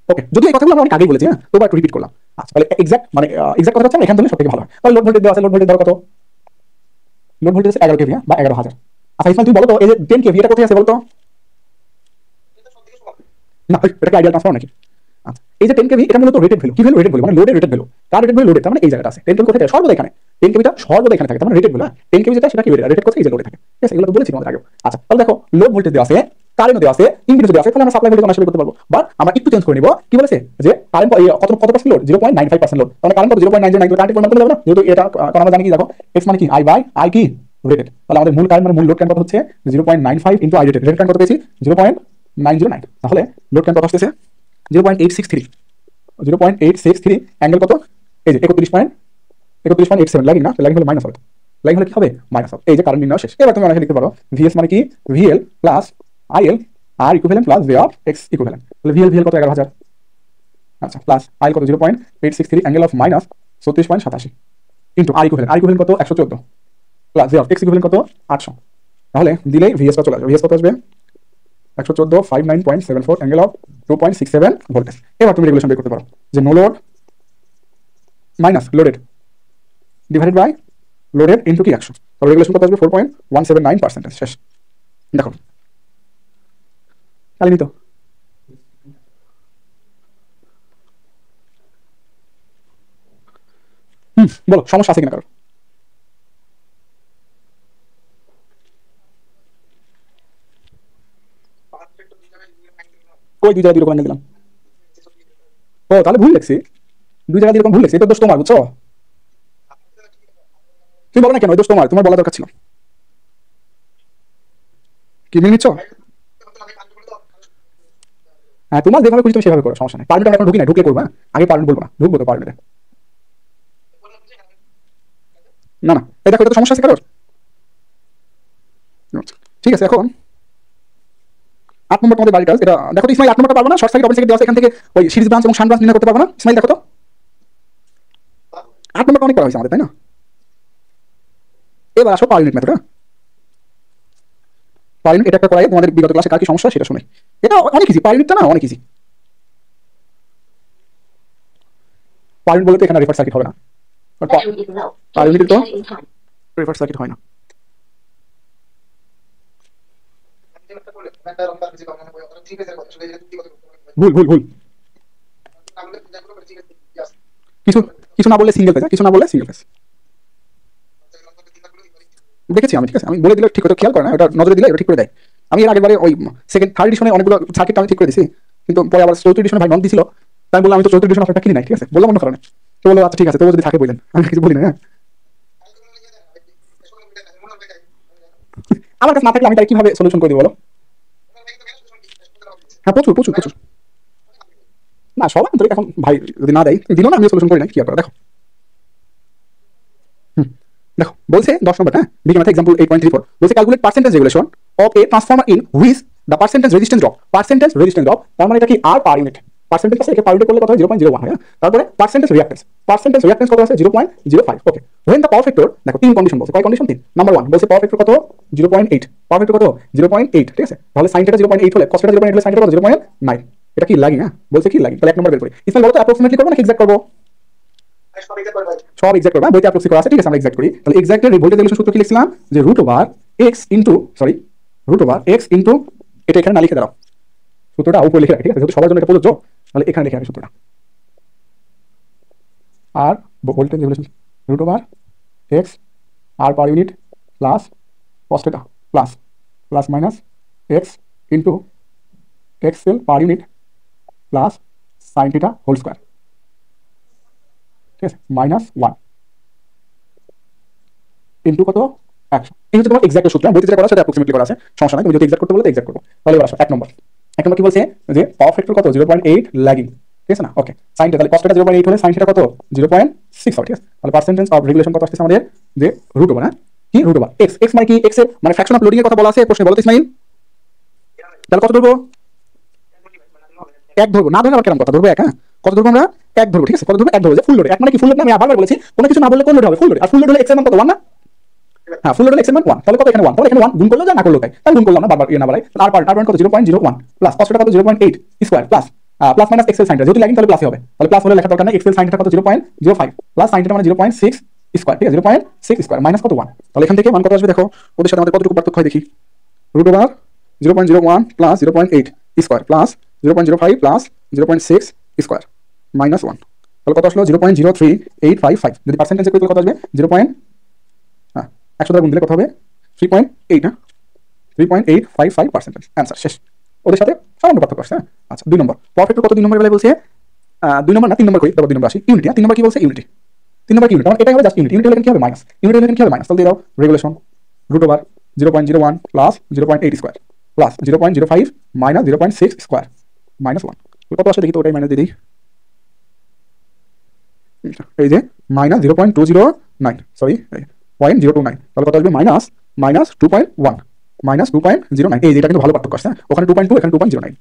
ওকে, যদি এই কথাগুলো আমরা অনেক আগেই বলেছি, হ্যাঁ তো একটু রিপিট করলাম। আচ্ছা তাহলে এক্সাক্ট কথা হচ্ছে এখান থেকে সবথেকে ভালো হয়। তাহলে লোড ভোল্টেজ দেওয়া আছে, লোড ভোল্টেজ ধরো কত, লোড ভোল্টেজ 11 কেভি বা 11000। আচ্ছা ইসমাইল তুমি বলো তো এই যে 10 কেভি এটা কোথায় আছে বলতো, না এটা কি আইডিয়াল ট্রান্সফরমার নাকি? আচ্ছা এই যে 10 কেভি এটা মূলত রেটেড ভ্যালু, কি ভ্যালু, রেটেড ভ্যালু মানে লোডের রেটেড ভ্যালু, কার রেটেড ভ্যালু, লোডের, তার মানে এই জায়গাটা আছে 10 কেভি কোথায়, সর্বদা এখানে 10 কেভিটা সর্বদা এখানে থাকে, তার মানে রেটেড ভ্যালু, 10 কেভি যেটা সেটা কি রেটেড কোথায়, এই যে লোডে থাকে, ঠিক আছে, এগুলো তো বলেছি তোমাদের আগে। আচ্ছা তাহলে দেখো লোড ভোল্টেজ দেওয়া আছে, কারেন্ট দেওয়া আছে, ইম্পিডেন্স দেওয়া আছে, তাহলে আমরা সাপ্লাই ভোল্টেজ অনায়াসে বের করতে পারবো। বাট আমরা একটু চেঞ্জ করে নিব, কি বলেছে যে কারেন্ট কত পার্সেন্ট লোড, 0.95% লোড, তাহলে কারেন্ট কত 0.909, কারেন্টের পরিমাণ কত যাবে না, যেহেতু এটা কারণ আমরা জানি কি, দেখো এক্স মানে কি আই বাই আই কি রেটেড, তাহলে আমাদের মূল কারেন্ট মানে মূল লোড কারেন্ট কত হচ্ছে 0.95 into I rated, rated current কত পেয়েছি 0.909, তাহলে লোড কারেন্ট কত আসছে 0.863 অ্যাঙ্গেল কত, এই যে 31.87 31.87 ল্যাগিং না, ল্যাগিং হলে মাইনাস হবে, ল্যাগিং হলে কি হবে মাইনাস হবে। এই যে কারেন্ট নির্ণয় শেষ। এবার তুমি অনেকে লিখতে পারো ভিএস মানে কি VL plus IL R equivalent plus V of X equivalent. তাহলে ভিএল কত 11,000, আচ্ছা, প্লাস আইএল কত 0.863 angle of minus 36.87 into R equivalent কত 114 plus V of X equivalent কত 800। তাহলে দিলেই ভিএস কত চলে আসবে, ভিএস কত আসবে 114 59.74 অ্যাঙ্গেল অফ 2.67 ভোল্টেজ। এবার তুমি রেগুলেশন বের করতে পারো যে no load minus loaded divided by loaded into কি 100, তাহলে রেগুলেশন কত আসবে 4.179%। শেষ। দেখো খালি নিত বলো সমস্যা আছে কিনা কারো? কই 2 জায়গায় 2 রকম অ্যাঙ্গেল দিলাম? ও তাহলে ভুল লিখছি, 2 জায়গায় 2 রকম ভুল লিখছি, এটা দোষ তোমার, বুঝছো? তুমি বলো না কেন, ওই দোষ তোমার, তোমার বলা দরকার ছিল। কি মেনে নিচ্ছ? হ্যাঁ তোমার যেভাবে খুশি তুমি সেভাবে করো, সমস্যা নেই। পারমিট আমরা এখন ঢুকি না, ঢুকে করবো। আগে পারমিট বলবো না, ঢুকবো তো পারমিটে। না না এই দেখো, এটা তো সমস্যা আছে কারোর। ঠিক আছে, এখন 8 নম্বর তোমাদের বাড়ির কাজ। এটা দেখো তো ইসমাইল, 8 নম্বরটা পারবো না? শর্ট সার্কিট অপেন সার্কিট দেওয়া আছে, এখান থেকে ওই সিরিজ ব্রাঞ্চ এবং শান্ট ব্রাঞ্চ নির্ণয় করতে পারবো না? ইসমাইল দেখো তো 8 নম্বরটা অনেক করা হয়েছে আমাদের, তাই না? এবার আসো পার ইউনিট মেথড। পার ইউনিট এটা একটা করাই তোমাদের বিগত ক্লাসে কার কি সমস্যা সেটা শুনে। এটা অনেক ইজি, পার ইউনিটটা না অনেক ইজি। পার ইউনিট বলতে এখানে রিভার্স সার্কিট হবে না, পার ইউনিট তো রিভার্স সার্কিট হয় না। ভুল ভুল ভুল, কিছু কিছু না বললে সিঙ্গেল ফেজ, কিছু না বললে সিঙ্গেল ফেজ দেখেছি আমি। ঠিক আছে, আমি বলে দিলে ঠিক হতো, খেয়াল করে না, ওটা নজরে দিলে এটা ঠিক করে দেয়। আমি এর আগেবারে ওই সেকেন্ড থার্ড এডিশনে অনেকগুলো সার্কিট আমি ঠিক করে দিছি, কিন্তু পরে আবার চতুর্থ এডিশনে ভাই নন দিছিল, তাই বললাম আমি তো চতুর্থ এডিশন অফারটা কিনি নাই। ঠিক আছে, বললাম অন্য কারণে, তো বললো আচ্ছা ঠিক আছে, তো যদি থাকে বললেন, আমি কিছু বলি না। হ্যাঁ আমার কাছে না থাকলে আমি তাই কিভাবে সলিউশন করে দিব বলো? হ্যাঁ প্রচুর প্রচুর প্রচুর। না সব আন্তরিক এখন ভাই যদি না দেয় দিল না, আমি সলিউশন করি না, কি আপনারা দেখো। দেখো বলছে 10 নম্বর, হ্যাঁ বিগ ম্যাথ एग्जांपल 8.34 বলছে calculate percentage regulation of A transformer in which the percentage resistance drop. Percentage resistance drop তার মানে এটা কি আর পার ইউনিট, পার্সেন্টেজ আছে একে পার ইউনিট করলে কত হয় 0.01 হয়। তারপরে পার্সেন্টেজ রিঅ্যাক্টেন্স কত আছে 0.05। ওকে when the পাওয়ার ফ্যাক্টর, দেখো তিন কন্ডিশন বলছে, কয় কন্ডিশন? তিন। নাম্বার 1 বলছে পাওয়ার ফ্যাক্টর কত 0.8, পাওয়ার ফ্যাক্টর কত 0.8। ঠিক আছে, তাহলে sin θ 0.8 হলে cos θ 0.8 হলে sin θ কত 0.9। এটা কি লাগি? হ্যাঁ বলছে কি লাগি, তাহলে এক নম্বর বের করি। ইসমাইল বলো তো অ্যাপ্রক্সিমেটলি করব নাকি এক্সাক্ট করব? সব এক্সাক্ট করবা, বইতে অ্যাপ্রক্সি করা আছে। ঠিক আছে আমরা এক্সাক্ট করি। তাহলে এক্সাক্টের ভোল্টেজ রেগুলেশন সূত্র কি লিখছিলাম যে √x ইনটু এটা এখানে না লিখে দাও, সূত্রটা উপরে লিখে রাখি। ঠিক আছে, যেহেতু সবার জন্য এটা প্রযোজ্য, তাহলে এখানে লিখে রাখি সূত্রটা। আর voltage regulation √x R per unit plus cos θ plus minus x into xl per unit plus sin θ whole square. ঠিক আছে, -1 ইনটু কত 100। এই হচ্ছে তোমার এক্সাক্ট সূত্র। বইতে যেটা করা আছে সেটা অ্যাপ্রক্সিমেটলি করা আছে, সমস্যা নাই। তুমি যদি এক্সাক্ট করতে বলো তো এক্সাক্ট করবো। তাহলে এবার আসো এক নম্বর কি বলছে যে পাওয়ার ফ্যাক্টর কত 0.8 ল্যাগিং। ঠিক আছে না? ওকে, sin θ তাহলে cos θ 0.8 হলে sin θ কত 0.6 হবে। ঠিক আছে, তাহলে পার্সেন্টেজ অফ রেগুলেশন কত আসছে আমাদের যে √, হ্যাঁ কি √, x মানে কি x এর মানে ফ্র্যাকশন অফ লোডিং এর কথা বলা আছে প্রশ্নে, বলো তো ইসমাইল। তাহলে কত ধরবো? এক ধরবো না, ধরে আবার কেমন কথা ধরবো? এক। হ্যাঁ কত ধরবো আমরা? এক ধরবো। ঠিক আছে, কত ধরবো? এক ধরবো। যে ফুল লোড, এক মানে কি ফুল লোড না, আমি বারবার বলেছি কোনো কিছু না বললে কোন লোড হবে? Full load. আর ফুল লোড হলে x এর মান কত 1 না? হ্যাঁ ফুল লোড হলে x এর মান 1, তাহলে কত এখানে 1, তাহলে এখানে 1 গুণ করলে যা না করলে তাই, তাহলে গুণ করলাম না, বারবার না বাড়াই। আর পার কত 0.01 প্লাস cos θ কত 0.8 square plus plus minus xl sin θ, যেহেতু ল্যাগিং তাহলে প্লাসই হবে, তাহলে প্লাস হলে লেখা দরকার নাই। xl sin θ কত 0.05 প্লাস sin θ মানে 0.6 স্কয়ার। ঠিক আছে, 0.6 স্কয়ার মাইনাস কত 1, তাহলে এখান থেকে মান কত আসবে দেখো, ওদের সাথে আমাদের কতটুকু পার্থক্য হয় দেখি। √0.01 plus 0.8 square plus 0.05 plus 0.6 square minus 1, তাহলে কত আসলো 0.03855। যদি পার্সেন্টেজ কত কত আসবে 0. হ্যাঁ 100 দ্বারা গুণ দিলে কত হবে 3.8। হ্যাঁ 3.855%। অ্যান্সার শেষ। ওদের সাথে সামান্য পার্থক্য আছে। হ্যাঁ আচ্ছা 2 নম্বর পাওয়ার ফ্যাক্টর কত 2 নম্বর বেলায় বলছে 2 নম্বর না 3 নম্বর করি, তারপর 2 নম্বর আসি। ইউনিটি। 3 নম্বর কি বলছে? ইউনিটি। 3 নম্বর কি ইউনিট? এটাই হবে জাস্ট ইউনিট। ইউনিট হলে কি হবে মাইনাস, ইউনিট হলে কি হবে মাইনাস, তাহলে দিয়ে দাও regulation √0.01 plus 0.8 square plus 0.05 minus 0.6 square minus 1, কত আসে দেখি তো, ওটাই মাইনাস দিয়ে দিই। এই যে মাইনাস 0.209, সরি 0.029, তাহলে কত আসবে মাইনাস মাইনাস 2.1 মাইনাস 2.09। এই যেটা কিন্তু ভালো পার্থক্য আসছে, ওখানে 2.2 এখানে 2.09।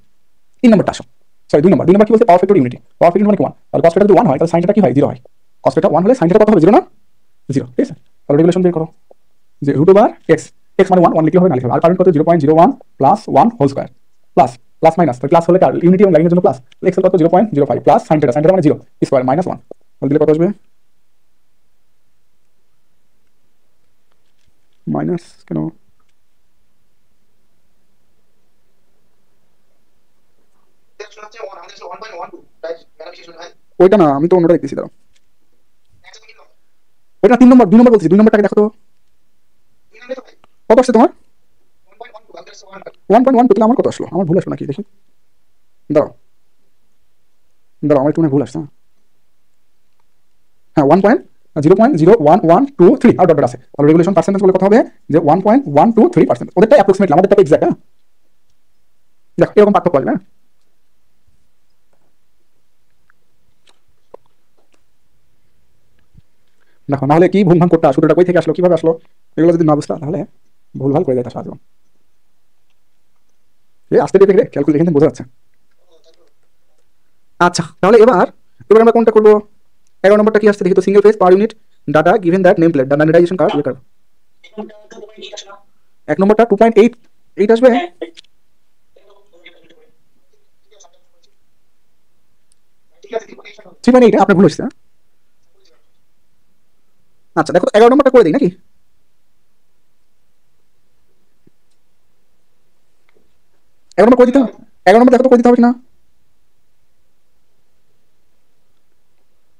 3 নম্বরটা আসো, সরি 2 নম্বর কি বলছে? Power factor unity. Power factor মানে কি 1, তাহলে cos θ যদি 1 হয় তাহলে sin θ কি হয়? 0 হয়। cos θ 1 হলে sin θ কত হবে? 0 না? 0, ঠিক আছে। তাহলে রেগুলেশন বের করো যে √x, x মানে 1 লিখলে হবে না লিখলে হবে। আর কারেন্ট কত? 0.01 plus 1 whole square plus plus minus, তাহলে প্লাস হলে কার ইউনিটি এবং লাইনের জন্য প্লাস, x এর কত? 0.05 প্লাস sin θ মানে 0 স্কয়ার মাইনাস 1, তাহলে দিলে কত আসবে? মাইনাস কেন? ওইটা না, আমি তো অন্যটা দেখতেছি, দাঁড়াও। ওইটা 3 নম্বর, 2 নম্বর বলছি, 2 নম্বরটাকে দেখো তো কত আসছে তোমার? 1.1, তাহলে আমার কত আসলো? আমার ভুল আসলো নাকি দেখি, দাঁড়াও দাঁড়াও, আমার একটু ভুল আসছে। হ্যাঁ 1.0.01123 আর ডট ডট আছে, তাহলে রেগুলেশন পার্সেন্টেজ বলে কথা হবে যে 1.123%। ওদেরটা অ্যাপ্রক্সিমেটলি, আমাদেরটা এক্সাক্ট। হ্যাঁ দেখো এরকম পার্থক্য আসবে। দেখো নাহলে কি ভুল ভাঙ করতে, সূত্রটা কই থেকে আসলো, কিভাবে আসলো, এগুলো যদি না বুঝতা তাহলে ভুলভাল করে যেতে সাহায্য। এই আস্তে দিয়ে দেখে ক্যালকুলেশন বোঝা যাচ্ছে। আচ্ছা তাহলে এবার আমরা কোনটা করবো? 11 নম্বরটা কি আসছে দেখি তো? Single phase per unit data given that name plate the magnetisation curve বের করো। 1 নম্বরটা 2.8 আসবে। 3.8 আপনার ভুল হচ্ছে। আচ্ছা দেখো 11 নম্বরটা করে দিই নাকি? 11 নম্বর করে দিতে হবে। 11 নম্বর দেখো তো করে দিতে হবে কিনা,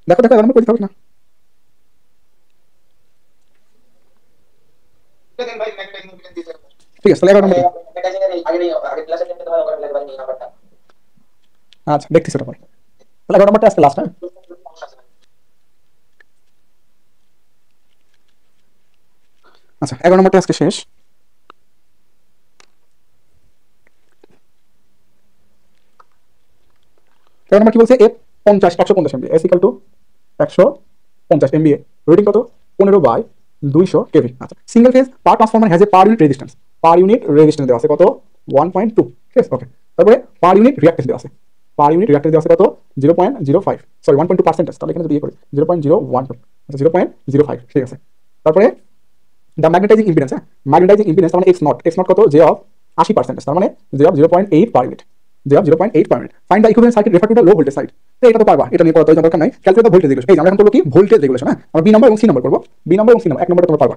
দেখো 11 নম্বর করে দিতে হবে কিনা। ঠিক আছে, তাহলে 11 নম্বর। আচ্ছা দেখতেছি ওটা পরে। তাহলে 11 নম্বরটা আজকে লাস্ট। হ্যাঁ আচ্ছা 11 নম্বরটা আজকে শেষ। 11 নম্বর কি বলছে? F 150 MVA, S equal two 150 MVA, rating কত? 15/200 কেভি। আচ্ছা single phase power transformer has A per unit resistance দেওয়া আছে কত? 1.2, ঠিক আছে ওকে। তারপরে পার ইউনিট রিঅ্যাক্টেন্স দেওয়া আছে, কত? 0.05, সরি 1.2%, তাহলে এখানে যদি করি 0.012, আচ্ছা 0.05, ঠিক আছে। তারপরে দ্য ম্যাগনেটাইজিং ইম্পিডেন্স, হ্যাঁ ম্যাগনেটাইজিং ইম্পিডেন্স তার মানে এক্স নট কত? জে অফ 80%, তার মানে J of 0.8 per unit, find the equivalent circuit refer to the low voltage side. তো এটা তো পারবা, এটা নিয়ে পড়ার দরকার নাই। Calculate the voltage regulation. এই আমরা এখন করব কি? Voltage regulation. হ্যাঁ আমরা বি নাম্বার এবং সি নাম্বার করব, বি নাম্বার এবং সি নাম্বার। 1 নম্বরে তোমরা পারবা।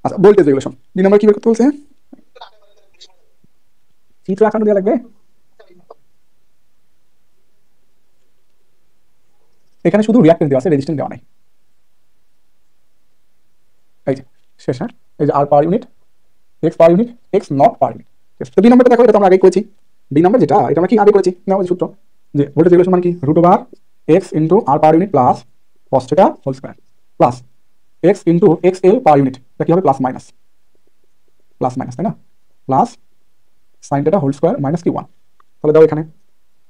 আচ্ছা ভোল্টেজ রেগুলেশন, বি নাম্বার কি বের করতে বলছে? চিত্র আঁকানো দেওয়া লাগবে। এখানে শুধু রিঅ্যাক্টেন্স দেওয়া আছে, রেজিস্ট্যান্স দেওয়া নাই। এই যে শেষ। হ্যাঁ এই যে R per unit, X per unit, X not per unit. তো বি নাম্বারটা দেখো, এটা তো আমরা আগে করেছি। বি নাম্বার যেটা, এটা আমরা কি আগে করেছি না? ওই সূত্র যে ভোল্টেজ রেগুলেশন মানে কি? √x into R per unit plus cos θ whole square plus x into xl per unit, এটা কি হবে? প্লাস মাইনাস, তাই না? Plus sin θ whole square minus কি 1। তাহলে দাও এখানে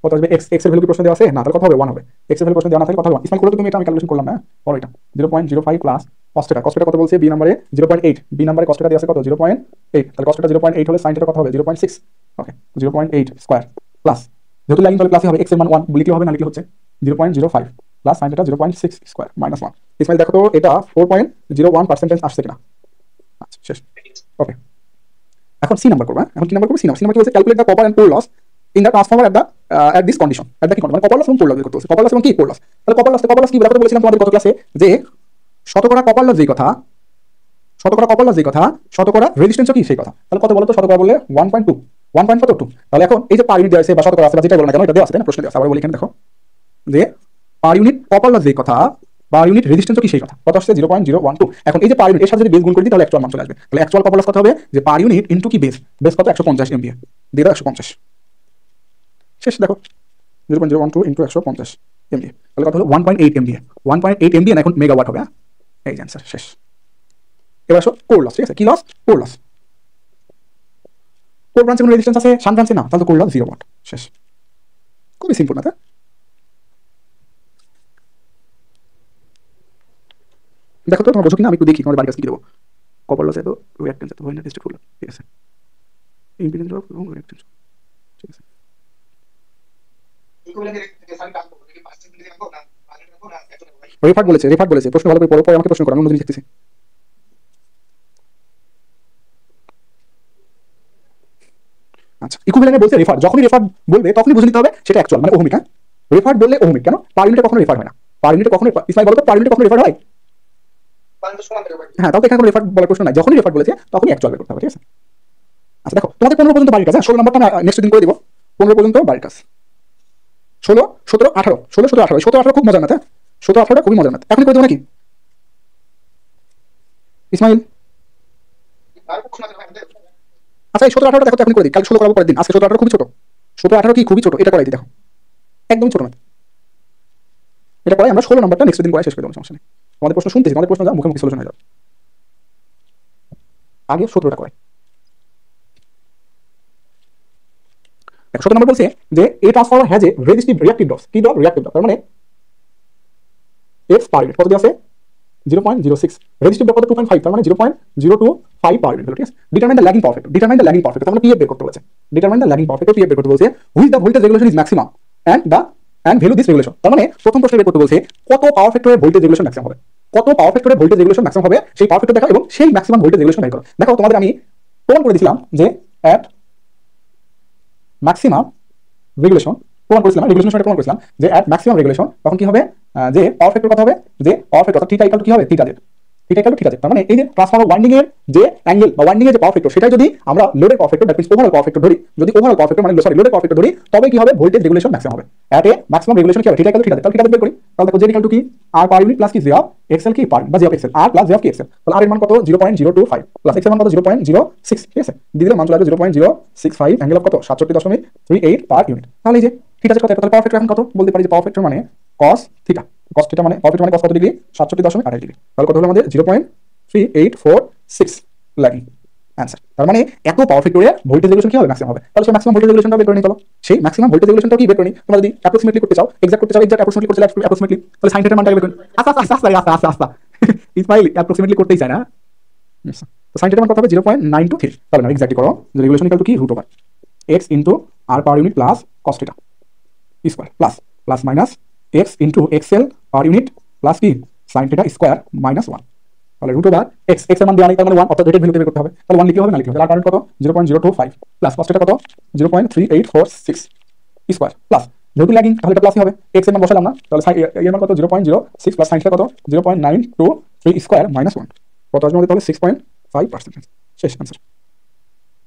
কত আসবে? x এর ভ্যালু কি প্রশ্ন দেওয়া আছে? না, তাহলে কত হবে? 1 হবে। x এর ভ্যালু প্রশ্ন দেওয়া না থাকলে কত হবে? 1 ইসমাইল করলে তুমি এটা আমি ক্যালকুলেশন করলাম না, পরে এটা 0.05 প্লাস cos θ কত বলছে? বি নম্বরে 0.8, বি নম্বরে cos θ দেওয়া আছে কত? 0.8, তাহলে cos θ 0.8 হলে sin θ কত হবে? 0.6, ওকে 0.8 স্কয়ার প্লাস, যেহেতু লাইন তাহলে প্লাসই হবে, x এর মান 1 লিখলে হবে না লিখলে হচ্ছে 0.05 plus sin θ 0.6 square minus 1। Ismail দেখো তো এটা 4.01% আসছে কিনা। আচ্ছা শেষ, ওকে। এখন সি নাম্বার করব। এখন কি নাম্বার করব? সি নাম্বার কি বলছে? Calculate the copper and core loss in the transformer at this condition, at the কি কন্ডিশন, মানে কপার লস এবং কোর লস বের করতে বলছে। কপার লস এবং কি কোর লস। তাহলে কপার লস কি বলা বলেছিলাম তোমাদের গত ক্লাসে, যে শতকরা কপার লস যেই কথা, শতকরা রেজিস্ট্যান্সও কি সেই কথা। তাহলে কত বলো তো? শতকরা বললে 1.2, 1.2। তাহলে এখন এই যে পার ইউনিট দেওয়া আছে বা শতকরা আছে বা যেটা বলো না কেন, এটা দেওয়া আছে তাই না? প্রশ্ন দেওয়া আছে। আবার বলি এখানে দেখো যে পার ইউনিট কপার লস যেই কথা, পার ইউনিট রেজিস্ট্যান্সও কি সেই কথা। কত আসছে? 0.012। এখন এই যে পার ইউনিট, এর সাথে যদি বেস গুণ করে দিই তাহলে অ্যাকচুয়াল মান চলে আসবে। তাহলে অ্যাকচুয়াল কপার লস কত হবে? যে পার ইউনিট ইনটু কি বেস কত? 150 এমভিএ দিয়ে দাও 150। শেষ দেখো 0.012 ইনটু 150 এমভিএ, তাহলে কত হলো? 1.8 এমভিএ। 1.8 এমভিএ এখন মেগাওয়াট হবে। এই যে অ্যান্সার শেষ। এবার আসো কোর লস, ঠিক আছে? কি লস? Core loss. কোর ব্রাঞ্চে কোনো রেজিস্ট্যান্স আছে, শান্ট ব্রাঞ্চে না, তাহলে তো কোর লস 0 ওয়াট। শেষ, খুবই সিম্পল ম্যাথ। দেখো তো তোমার বসো কিনা, আমি একটু দেখি তোমাদের বাড়ির কাছে কি দেবো। কপার লস এত, রিঅ্যাকট্যান্স এত, ভয়েনার টেস্ট ফুল, ঠিক আছে, ইম্পিডেন্স ড্রপ এবং রিঅ্যাকট্যান্স, ঠিক আছে। রেফার্ট বলেছে প্রশ্ন ভালো করে পড়ো, পরে আমাকে প্রশ্ন করো, আমি অন্য জিনিস দেখতেছি। আচ্ছা, ইকুইভ্যালেন্টে বলছে রেফার, যখনই রেফার বলবে তখনই বুঝে নিতে হবে সেটা অ্যাকচুয়াল মানে ওহমিক। হ্যাঁ, রেফার বললে ওহমিক, কেন পার ইউনিটে কখনো রেফার হয় না, পার ইউনিটে কখনো ইসমাইল বলো তো, পার ইউনিটে কখনো রেফার হয়? হ্যাঁ, তাহলে এখানে কোনো রেফার বলার প্রশ্ন নাই, যখনই রেফার বলেছে তখনই অ্যাকচুয়াল বের করতে হবে, ঠিক আছে। আচ্ছা দেখো, তোমাদের 15 পর্যন্ত বাড়ির কাজ, হ্যাঁ 16 নম্বরটা আমরা নেক্সট দিন করে দিব। 15 পর্যন্ত বাড়ির কাজ, 16, 17, 18, 16, 17, 18, 17, 18 খুব মজার না, হ্যাঁ 17, 18টা খুবই মজার না, এখনই করে দেবো নাকি ইসমাইল? আচ্ছা এই 17, 18টা দেখো তো এখনই করে দিই, কাল 16 করাবো পরের দিন, আজকে 17, 18 খুবই ছোট, 17, 18 কি খুবই ছোট, এটা করাই দিই দেখো, একদমই ছোট না, এটা করাই আমরা 16 নম্বরটা নেক্সট দিন করে শেষ করে দেবো, সমস্যা নেই। তোমাদের প্রশ্ন শুনতেছি, তোমাদের প্রশ্ন যা মুখে মুখে সলিউশন হয়ে যাবে, আগে 17টা করাই। 17 নম্বর বলছে যে a transformer has a resistive reactive loss, কি ডট রিঅ্যাক্টিভ লস, তার মানে এক্স পার ইউনিট কত দেওয়া আছে 0.06, রেজিস্টিভ ডট কত 2.5, তার মানে 0.025 পার ইউনিট, ঠিক আছে। Determine the lagging power factor, determine the lagging power factor, তার মানে পিএফ বের করতে বলেছে, determine the lagging power factor, PF বের করতে বলছে, which the voltage regulation is maximum and value this regulation, তার মানে প্রথম প্রশ্নে বের করতে বলছে কত পাওয়ার ফ্যাক্টরের ভোল্টেজ রেগুলেশন ম্যাক্সিমাম হবে, কত পাওয়ার ফ্যাক্টরের ভোল্টেজ রেগুলেশন ম্যাক্সিমাম হবে সেই পাওয়ার ফ্যাক্টর দেখা এবং সেই ম্যাক্সিমাম ভোল্টেজ রেগুলেশন বের করো। দেখো তোমাদের আমি প্রমাণ করে দিয়েছিলাম যে অ্যাট ম্যাক্সিমাম রেগুলেশন, প্রমাণ করেছিলাম রেগুলেশন সময় প্রমাণ করেছিলাম যে অ্যাট ম্যাক্সিমাম রেগুলেশন তখন কি হবে, যে পাওয়ার ফ্যাক্টর কত হবে, যে পাওয়ার ফ্যাক্টর অর্থাৎ থিটা ইকুয়াল টু কি হবে, theta Z, theta equal to theta Z, তার মানে এই যে ট্রান্সফরমার ওয়াইন্ডিং এর যে অ্যাঙ্গেল বা ওয়াইন্ডিং এর যে পাওয়ার ফ্যাক্টর সেটা যদি আমরা লোডের power factor that means overall power factor ধরি, যদি ওভারঅল পাওয়ার ফ্যাক্টর মানে সরি লোডের পাওয়ার ফ্যাক্টর ধরি, তবে কি হবে ভোল্টেজ রেগুলেশন ম্যাক্সিমাম হবে। অ্যাট এ ম্যাক্সিমাম রেগুলেশন কি হবে, theta equal to theta Z, তাহলে থিটা জেড বের করি, তাহলে দেখো জেড ইকুয়াল টু কি আর পার ইউনিট প্লাস কি জি অফ এক্সএল কি পার বা J of XL, R plus J of কি এক্সএল, তাহলে আর এর মান কত 0.025 প্লাস এক্স এর মান কত 0.06, ঠিক আছে, দিয়ে দিলে মান চলে আসবে 0.065, অ্যাঙ্গেল অফ কত 67.38 পার ইউনিট। তাহলে এই যে থিটা কত, তাহলে পাওয়ার ফ্যাক্টর এখন কত বলতে পারি যে পাওয়ার ফ্যাক্টর মানে cos থিটা, cos থিটা মানে পাওয়ার ফ্যাক্টর মানে cos কত ডিগ্রি 67.28 ডিগ্রি, তাহলে কত হলো আমাদের 0.3846 লাগি অ্যান্সার। তার মানে এত পাওয়ার ফ্যাক্টরে ভোল্টেজ রেগুলেশন কি হবে ম্যাক্সিমাম হবে, তাহলে সেই ম্যাক্সিমাম ভোল্টেজ রেগুলেশনটা বের করে নিতে হলো, সেই ম্যাক্সিমাম ভোল্টেজ রেগুলেশনটা কি বের করে নি, তোমরা যদি অ্যাপ্রক্সিমেটলি করতে চাও, এক্সাক্ট করতে চাও, এক্সাক্ট অ্যাপ্রক্সিমেটলি করতে চাও অ্যাপ্রক্সিমেটলি, তাহলে sin থিটার মানটা বের করে আস্তে আস্তে আস্তে আস্তে আস্তে আস্তে ইসমাইল অ্যাপ্রক্সিমেটলি করতেই চায় না, তো sin থিটার মান কত হবে 0.923, তাহলে না এক্স্যাক্টলি করো, রেগুলেশন ইকুয়াল টু কি √ x ইনটু r পার unit plus cos theta square plus plus minus x into xl per unit plus কি sin থিটা স্কয়ার মাইনাস 1, তাহলে √ x, x এর মান দেওয়া নেই তার মানে 1, অর্থাৎ রেটের ভ্যালু বের করতে হবে, তাহলে 1 লিখলে হবে না লিখলে হবে, আর কারেন্ট কত 0.025 প্লাস cos থিটা কত 0.3846 স্কয়ার প্লাস যেহেতু ল্যাগিং তাহলে এটা প্লাসই হবে, x এর মান বসালাম না, তাহলে এর মান কত 0.06 প্লাস sin থিটা কত 0.923 স্কয়ার মাইনাস 1, কত আসবে আমাদের তাহলে 6.5%, শেষ आंसर।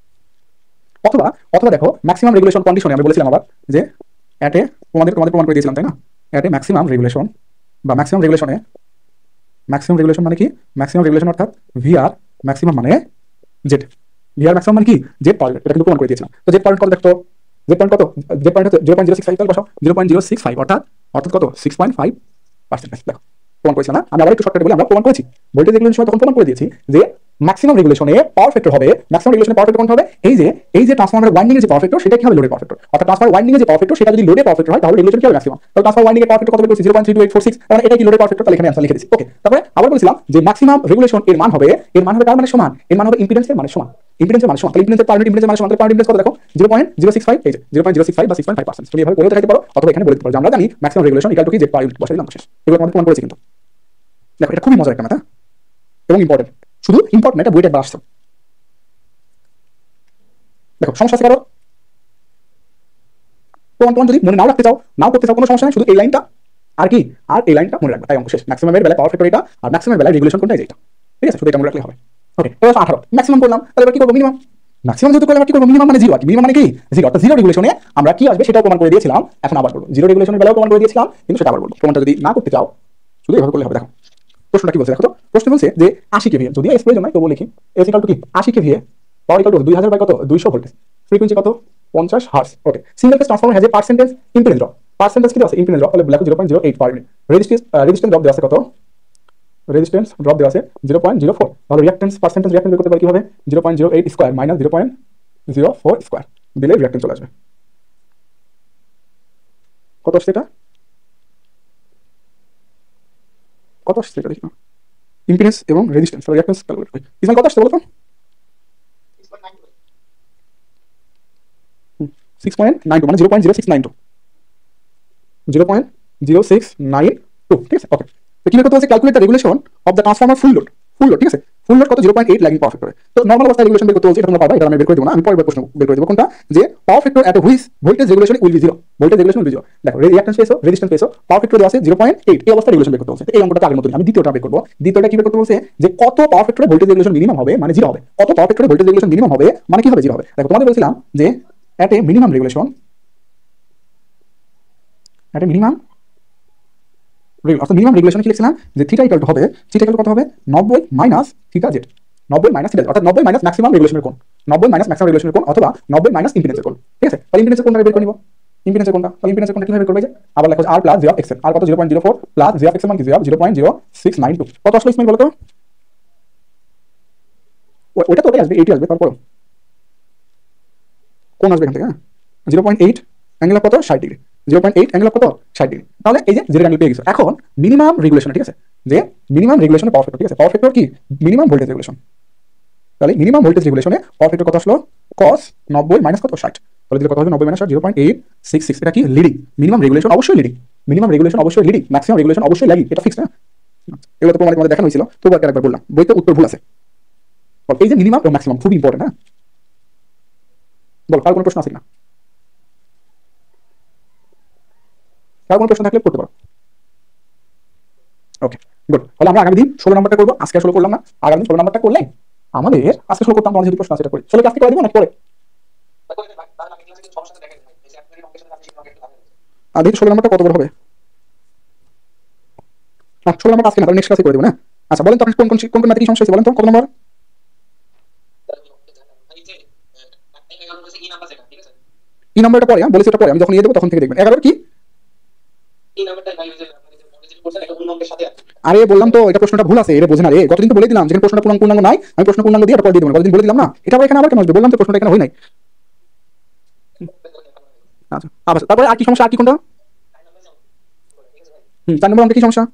অথবা অথবা দেখো ম্যাক্সিমাম রেগুলেশন কন্ডিশনে আমি বলেছিলাম আবার যে এট এ তোমাদের প্রমাণ করে দিয়েছিলাম তাই না, এট এ ম্যাক্সিমাম রেগুলেশন বা ম্যাক্সিমাম রেগুলেশন মানে কি, ম্যাক্সিমাম রেগুলেশন অর্থাৎ ভিআর ম্যাক্সিমাম মানে জেড, ভিআর ম্যাক্সিমাম মানে কি জেড পাওয়ার, এটা কিন্তু প্রমাণ করে দিয়েছিলাম। তো জেড পাওয়ার কত দেখো, জেড পাওয়ার কত, জেড পাওয়ার 0.065 তাহলে বসাও 0.065 অর্থাৎ কত 6.5%, দেখো প্রমাণ করেছিলাম না, আমি আবার একটু শর্টকাটে বলি, আমরা প্রমাণ করেছি ভোল্টেজ রেগুলেশন সময় তখন প্রমাণ করে দিয়েছি যে ম্যাক্সিমাম রেগুলেশনে পাওয়ার ফ্যাক্টর হবে, ম্যাক্সিমাম রেগুলেশনে পাওয়ার ফ্যাক্টর কোনটা হবে, এই যে ট্রান্সফরমারের ওয়াইন্ডিং এর যে পাওয়ার ফ্যাক্টর সেটা কি হবে লোডের পাওয়ার ফ্যাক্টর, অর্থাৎ ট্রান্সফরমার ওয়াইন্ডিং এর যে পাওয়ার ফ্যাক্টর সেটা যদি লোডের পাওয়ার ফ্যাক্টর হয় তাহলে রেগুলেশন কি হবে ম্যাক্সিমাম, তাহলে ট্রান্সফরমার ওয়াইন্ডিং এর পাওয়ার ফ্যাক্টর কত বের করছি 0.32846, তাহলে এটা কি লোডের পাওয়ার ফ্যাক্টর, তাহলে এখানে आंसर লিখে দিছি। ওকে, তারপরে আবার বলেছিলাম যে ম্যাক্সিমাম রেগুলেশন এর মান হবে কার মানে সমান, এর মান হবে ইম্পিডেন্সের মানে সমান, ইম্পিডেন্সের মানে সমান, তাহলে ইম্পিডেন্সের পার ইউনিট ইম্পিডেন্সের মানে সমান, তাহলে পার ইম্পিডেন্স কত দেখো 0.065, এই যে 0.065 বা 6.5%, তুমি এভাবে বলে দেখাতে পারো অথবা এখানে বলে দিতে পারো যে আমরা জানি ম্যাক্সিমাম রেগুলেশন ইকুয়াল টু কি জেড পার ইউনিট, বসাই দিলাম শেষ। এগুলো তোমাদের প্রমাণ করেছি কিন্তু, দেখো এটা খুবই মজার একটা ম্যাথ এবং ইম্পর্টেন্ট, শুধু ইম্পর্টেন্ট এটা বইটা একবার আসছে। দেখো সমস্যা আছে কারো, প্রমাণ যদি মনে নাও রাখতে চাও নাও করতে চাও কোনো সমস্যা নেই, শুধু এই লাইনটা আর কি আর এই লাইনটা মনে রাখবে, তাই অঙ্ক শেষ। ম্যাক্সিমামের বেলায় পাওয়ার ফ্যাক্টর এটা আর ম্যাক্সিমামের বেলায় রেগুলেশন কোনটা এটা, ঠিক আছে, শুধু এটা মনে রাখলে হবে। ওকে, এবার 18 ম্যাক্সিমাম করলাম, তাহলে এবার কি করব মিনিমাম, ম্যাক্সিমাম যেহেতু করলাম কি করব মিনিমাম মানে 0, আর মিনিমাম মানে কি 0, অর্থাৎ 0 রেগুলেশনে আমরা কি আসবে সেটাও প্রমাণ করে দিয়েছিলাম, এখন আবার করব 0 রেগুলেশনের বেলাও প্রমাণ করে দিয়েছিলাম কিন্তু সেটা আবার বলবো, প্রমাণটা যদি না করতে চাও শুধু এভাবে করলে হবে। দেখো প্রশ্নটা কি বলছে দেখো তো, প্রশ্ন বলছে যে 80 কেভিএ, যদি এস প্রয়োজন নাই তবু লিখি এস ইকুয়াল টু কি 80 KVA, power equal to 2000 by কত 200 ভোল্টেজ, ফ্রিকোয়েন্সি কত 50 hertz. Okay, single phase transformer has a percentage impedance drop, percentage কি আছে ইম্পিডেন্স ড্রপ, তাহলে লেখো 0.08 পার ইউনিট, রেজিস্ট্যান্স ড্রপ দেওয়া আছে কত, রেজিস্ট্যান্স ড্রপ দেওয়া আছে 0.04, তাহলে রিঅ্যাকট্যান্স পার্সেন্টেজ রিঅ্যাকট্যান্স বের করতে পারি কি হবে 0.08 স্কয়ার মাইনাস 0.04 স্কয়ার দিলে রিঅ্যাকট্যান্স চলে আসবে, কত আসছে এটা, কত আসছে এটা দেখি ইম্পিডেন্স এবং রেজিস্ট্যান্স রিঅ্যাকট্যান্স ক্যালকুলেট করি। ইসমান কত আসছে বলো তো? 6.92 মানে 0.0692, 0.0692, ঠিক আছে। ওকে, তো কি করতে বলছে? Calculate the regulation of the transformer full load, ঠিক আছে। ফুল লোড কত? 0.8 ল্যাগিং পাওয়ার ফ্যাক্টরে। তো নরমাল অবস্থায় রেগুলেশন বের করতে বলছে, এটা তোমরা পারবা, এটা আমি বের করে দেবো না, আমি পরের প্রশ্ন বের করে দেবো। কোনটা? যে power factor at which voltage regulation will be zero, voltage regulation will be zero. দেখো রিঅ্যাকট্যান্স পেয়েছো, রেজিস্ট্যান্স পেয়েছো, পাওয়ার ফ্যাক্টর দেওয়া আছে 0.8, এই অবস্থায় রেগুলেশন বের করতে বলছে। এই অঙ্কটা আগের মতই, আমি দ্বিতীয়টা বের করবো। দ্বিতীয়টা কি বের করতে বলছে? যে কত পাওয়ার ফ্যাক্টরে ভোল্টেজ রেগুলেশন মিনিমাম হবে মানে জিরো হবে, কত পাওয়ার ফ্যাক্টরে ভোল্টেজ রেগুলেশন মিনিমাম হবে মানে কি হবে? জিরো হবে। দেখো তোমাদের বলছিলাম যে এট এ মিনিমাম রেগুলেশন, এট এ মিনিমাম অর্থাৎ মিনিমাম রেগুলেশন কি লিখছিলাম? যে থিটা ইকুয়াল টু হবে, থিটা ইকুয়াল কত হবে? 90 minus theta Z, 90 minus theta, অর্থাৎ 90 মাইনাস ম্যাক্সিমাম রেগুলেশনের কোণ, 90 মাইনাস ম্যাক্সিমাম রেগুলেশনের কোণ, অথবা 90 মাইনাস ইম্পিডেন্সের কোণ, ঠিক আছে। তাহলে ইম্পিডেন্সের কোণটা বের করে নিব। ইম্পিডেন্সের কোণটা, তাহলে ইম্পিডেন্সের কোণটা কিভাবে করবে? যে আবার লেখা আছে r প্লাস 0 xl, আর কত? 0.04 প্লাস 0 xl মান কি? 0.0692। কত আসলে ইসমাইল বলো তো? ওটা তো ওটাই আসবে, 80 আসবে। তারপর কোণ আসবে এখান থেকে, হ্যাঁ 0.8 অ্যাঙ্গেল কত? 60 ডিগ্রি, 0.8 অ্যাঙ্গেল কত? 60 ডিগ্রি। তাহলে এই যে জিরো অ্যাঙ্গেল পেয়ে গেছো। এখন মিনিমাম রেগুলেশন, ঠিক আছে, যে মিনিমাম রেগুলেশনে পাওয়ার ফ্যাক্টর, ঠিক আছে, পাওয়ার ফ্যাক্টর কি? Minimum voltage regulation. তাহলে মিনিমাম ভোল্টেজ রেগুলেশনে পাওয়ার ফ্যাক্টর কত আসলো? cos 90 মাইনাস কত? 60। তাহলে দিলে কত হবে? 90 মাইনাস 0.866। এটা কি? লিডিং। মিনিমাম রেগুলেশন অবশ্যই লিডিং, মিনিমাম রেগুলেশন অবশ্যই লিডিং, ম্যাক্সিমাম রেগুলেশন অবশ্যই ল্যাগিং, এটা ফিক্স না। এগুলো তো প্রমাণে তোমাদের দেখানো হয়েছিল, তবু একবার বললাম, বইতে উত্তর ভুল আছে। এই যে মিনিমাম এবং ম্যাক্সিমাম খুব ইম্পর্টেন্ট, হ্যাঁ। বল, কার কোনো প্রশ্ন আছে কিনা? কার কোনো প্রশ্ন থাকলে করতে পারো। Okay good. তাহলে আমরা আগামী দিন 16 নম্বরটা করবো, আজকে 16 করলাম না, আগামী দিন 16 নম্বরটা করলে আমাদের আজকে 16 করতাম, তোমাদের যদি প্রশ্ন আছে এটা করি। 16 আজকে করে দিব নাকি পরে? দেখি 16 নম্বরটা কত বড় হবে। 16 নম্বরটা আজকে না, তাহলে নেক্সট ক্লাসে করে দেবো না। আচ্ছা বলেন তো আপনি কোন কোন কোন ম্যাথে কি সমস্যা হয়েছে বলেন তো, কত নম্বর? এই নাম্বারটা পরে, বলেছি এটা পরে, আমি যখন নিয়ে দেবো তখন থেকে দেখবেন। 11 কি? আরে বললাম তো এটা প্রশ্নটা ভুল আছে, এটা বোঝে না রে। গতদিন তো বলে দিলাম যেখানে প্রশ্নটা পূর্ণাঙ্গ নাই, আমি প্রশ্ন পূর্ণাঙ্গ দিয়ে তারপর দিয়ে দেবো। গতদিন বলে দিলাম না, এটা আবার এখানে আবার কেন আসবে? বললাম তো প্রশ্নটা এখানে হয় নাই। আচ্ছা আচ্ছা, তারপরে আর কি সমস্যা? আর কি কোনটা? 4 নম্বর অঙ্কে কি সমস্যা?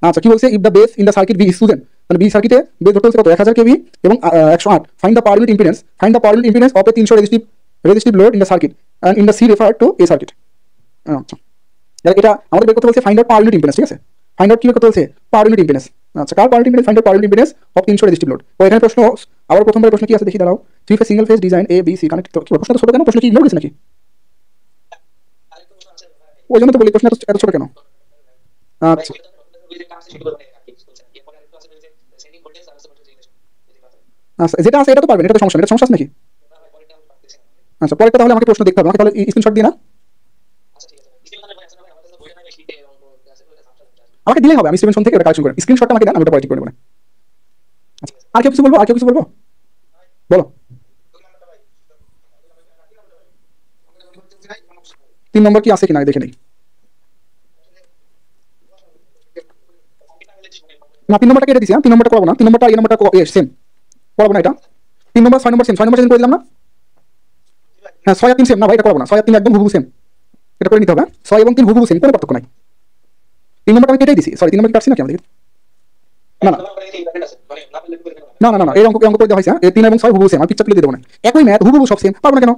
আচ্ছা কি বলছে? If the base in the circuit B is chosen, মানে বি সার্কিটে বেস ধরতে হচ্ছে কত? 1000 কেভি এবং 108। Find the power unit impedance, find the power unit impedance of a 300 resistive load in the circuit and in the C refer to a circuit. আচ্ছা এটা আমাদের বের করতে বলছে find out power unit impedance, ঠিক আছে। Find out কি করতে বলছে? Power unit impedance. আচ্ছা কার power unit impedance? Find out power unit impedance of 300 resistive load. তো এখানে প্রশ্ন আবার প্রথমবার প্রশ্ন কি আছে দেখি, দাঁড়াও। Three phase single phase design A B C connect. কি প্রশ্ন তো ছোট কেন? প্রশ্ন কি ইগনোর গেছে নাকি? ওই জন্য তো বলি প্রশ্ন এত ছোট কেন। আচ্ছা আচ্ছা যেটা আছে এটা তো পারবেন, এটা তো সমস্যা নেই, এটা সমস্যা আছে নাকি? আচ্ছা পরেরটা তাহলে আমাকে প্রশ্ন দেখতে হবে, আমাকে তাহলে স্ক্রিনশট দিয়ে না আমাকে দিলেই হবে, আমি স্টিভেনসন থেকে এটা কালেকশন করি। স্ক্রিনশটটা আমাকে দেন, আমি ওটা পরে ঠিক করে নেব। আচ্ছা আর কেউ কিছু বলবো? আর কেউ কিছু বলবো? বলো। 3 নম্বর কি আছে কিনা দেখে নেই। না 3 নম্বরটা কেটে দিছি, 3 নম্বরটা করবো না। 3 নম্বরটা এই নম্বরটা সেম করবো না। এটা 3 নম্বর 6 নম্বর সেম, 6 নম্বর সেম করে দিলাম না। হ্যাঁ 6 আর 3 সেম না ভাই, এটা করবো না। 6 আর 3 একদম হুবহু সেম, এটা করে নিতে হবে। 6 এবং 3 হুবহু সেম, কোনো পার্থক্য নাই। 3 নম্বরটা আমি কেটেই দিছি, সরি 3 নম্বর কাটছি নাকি আমাদের? না না না না না, এই অঙ্ক করে দেওয়া হয়েছে। 3 এবং 6 হুবহু সেম, আমি পিকচার তুলে দিয়ে দেবো না। একই ম্যাথ হুবহু সব সেম, পারবো না কেন?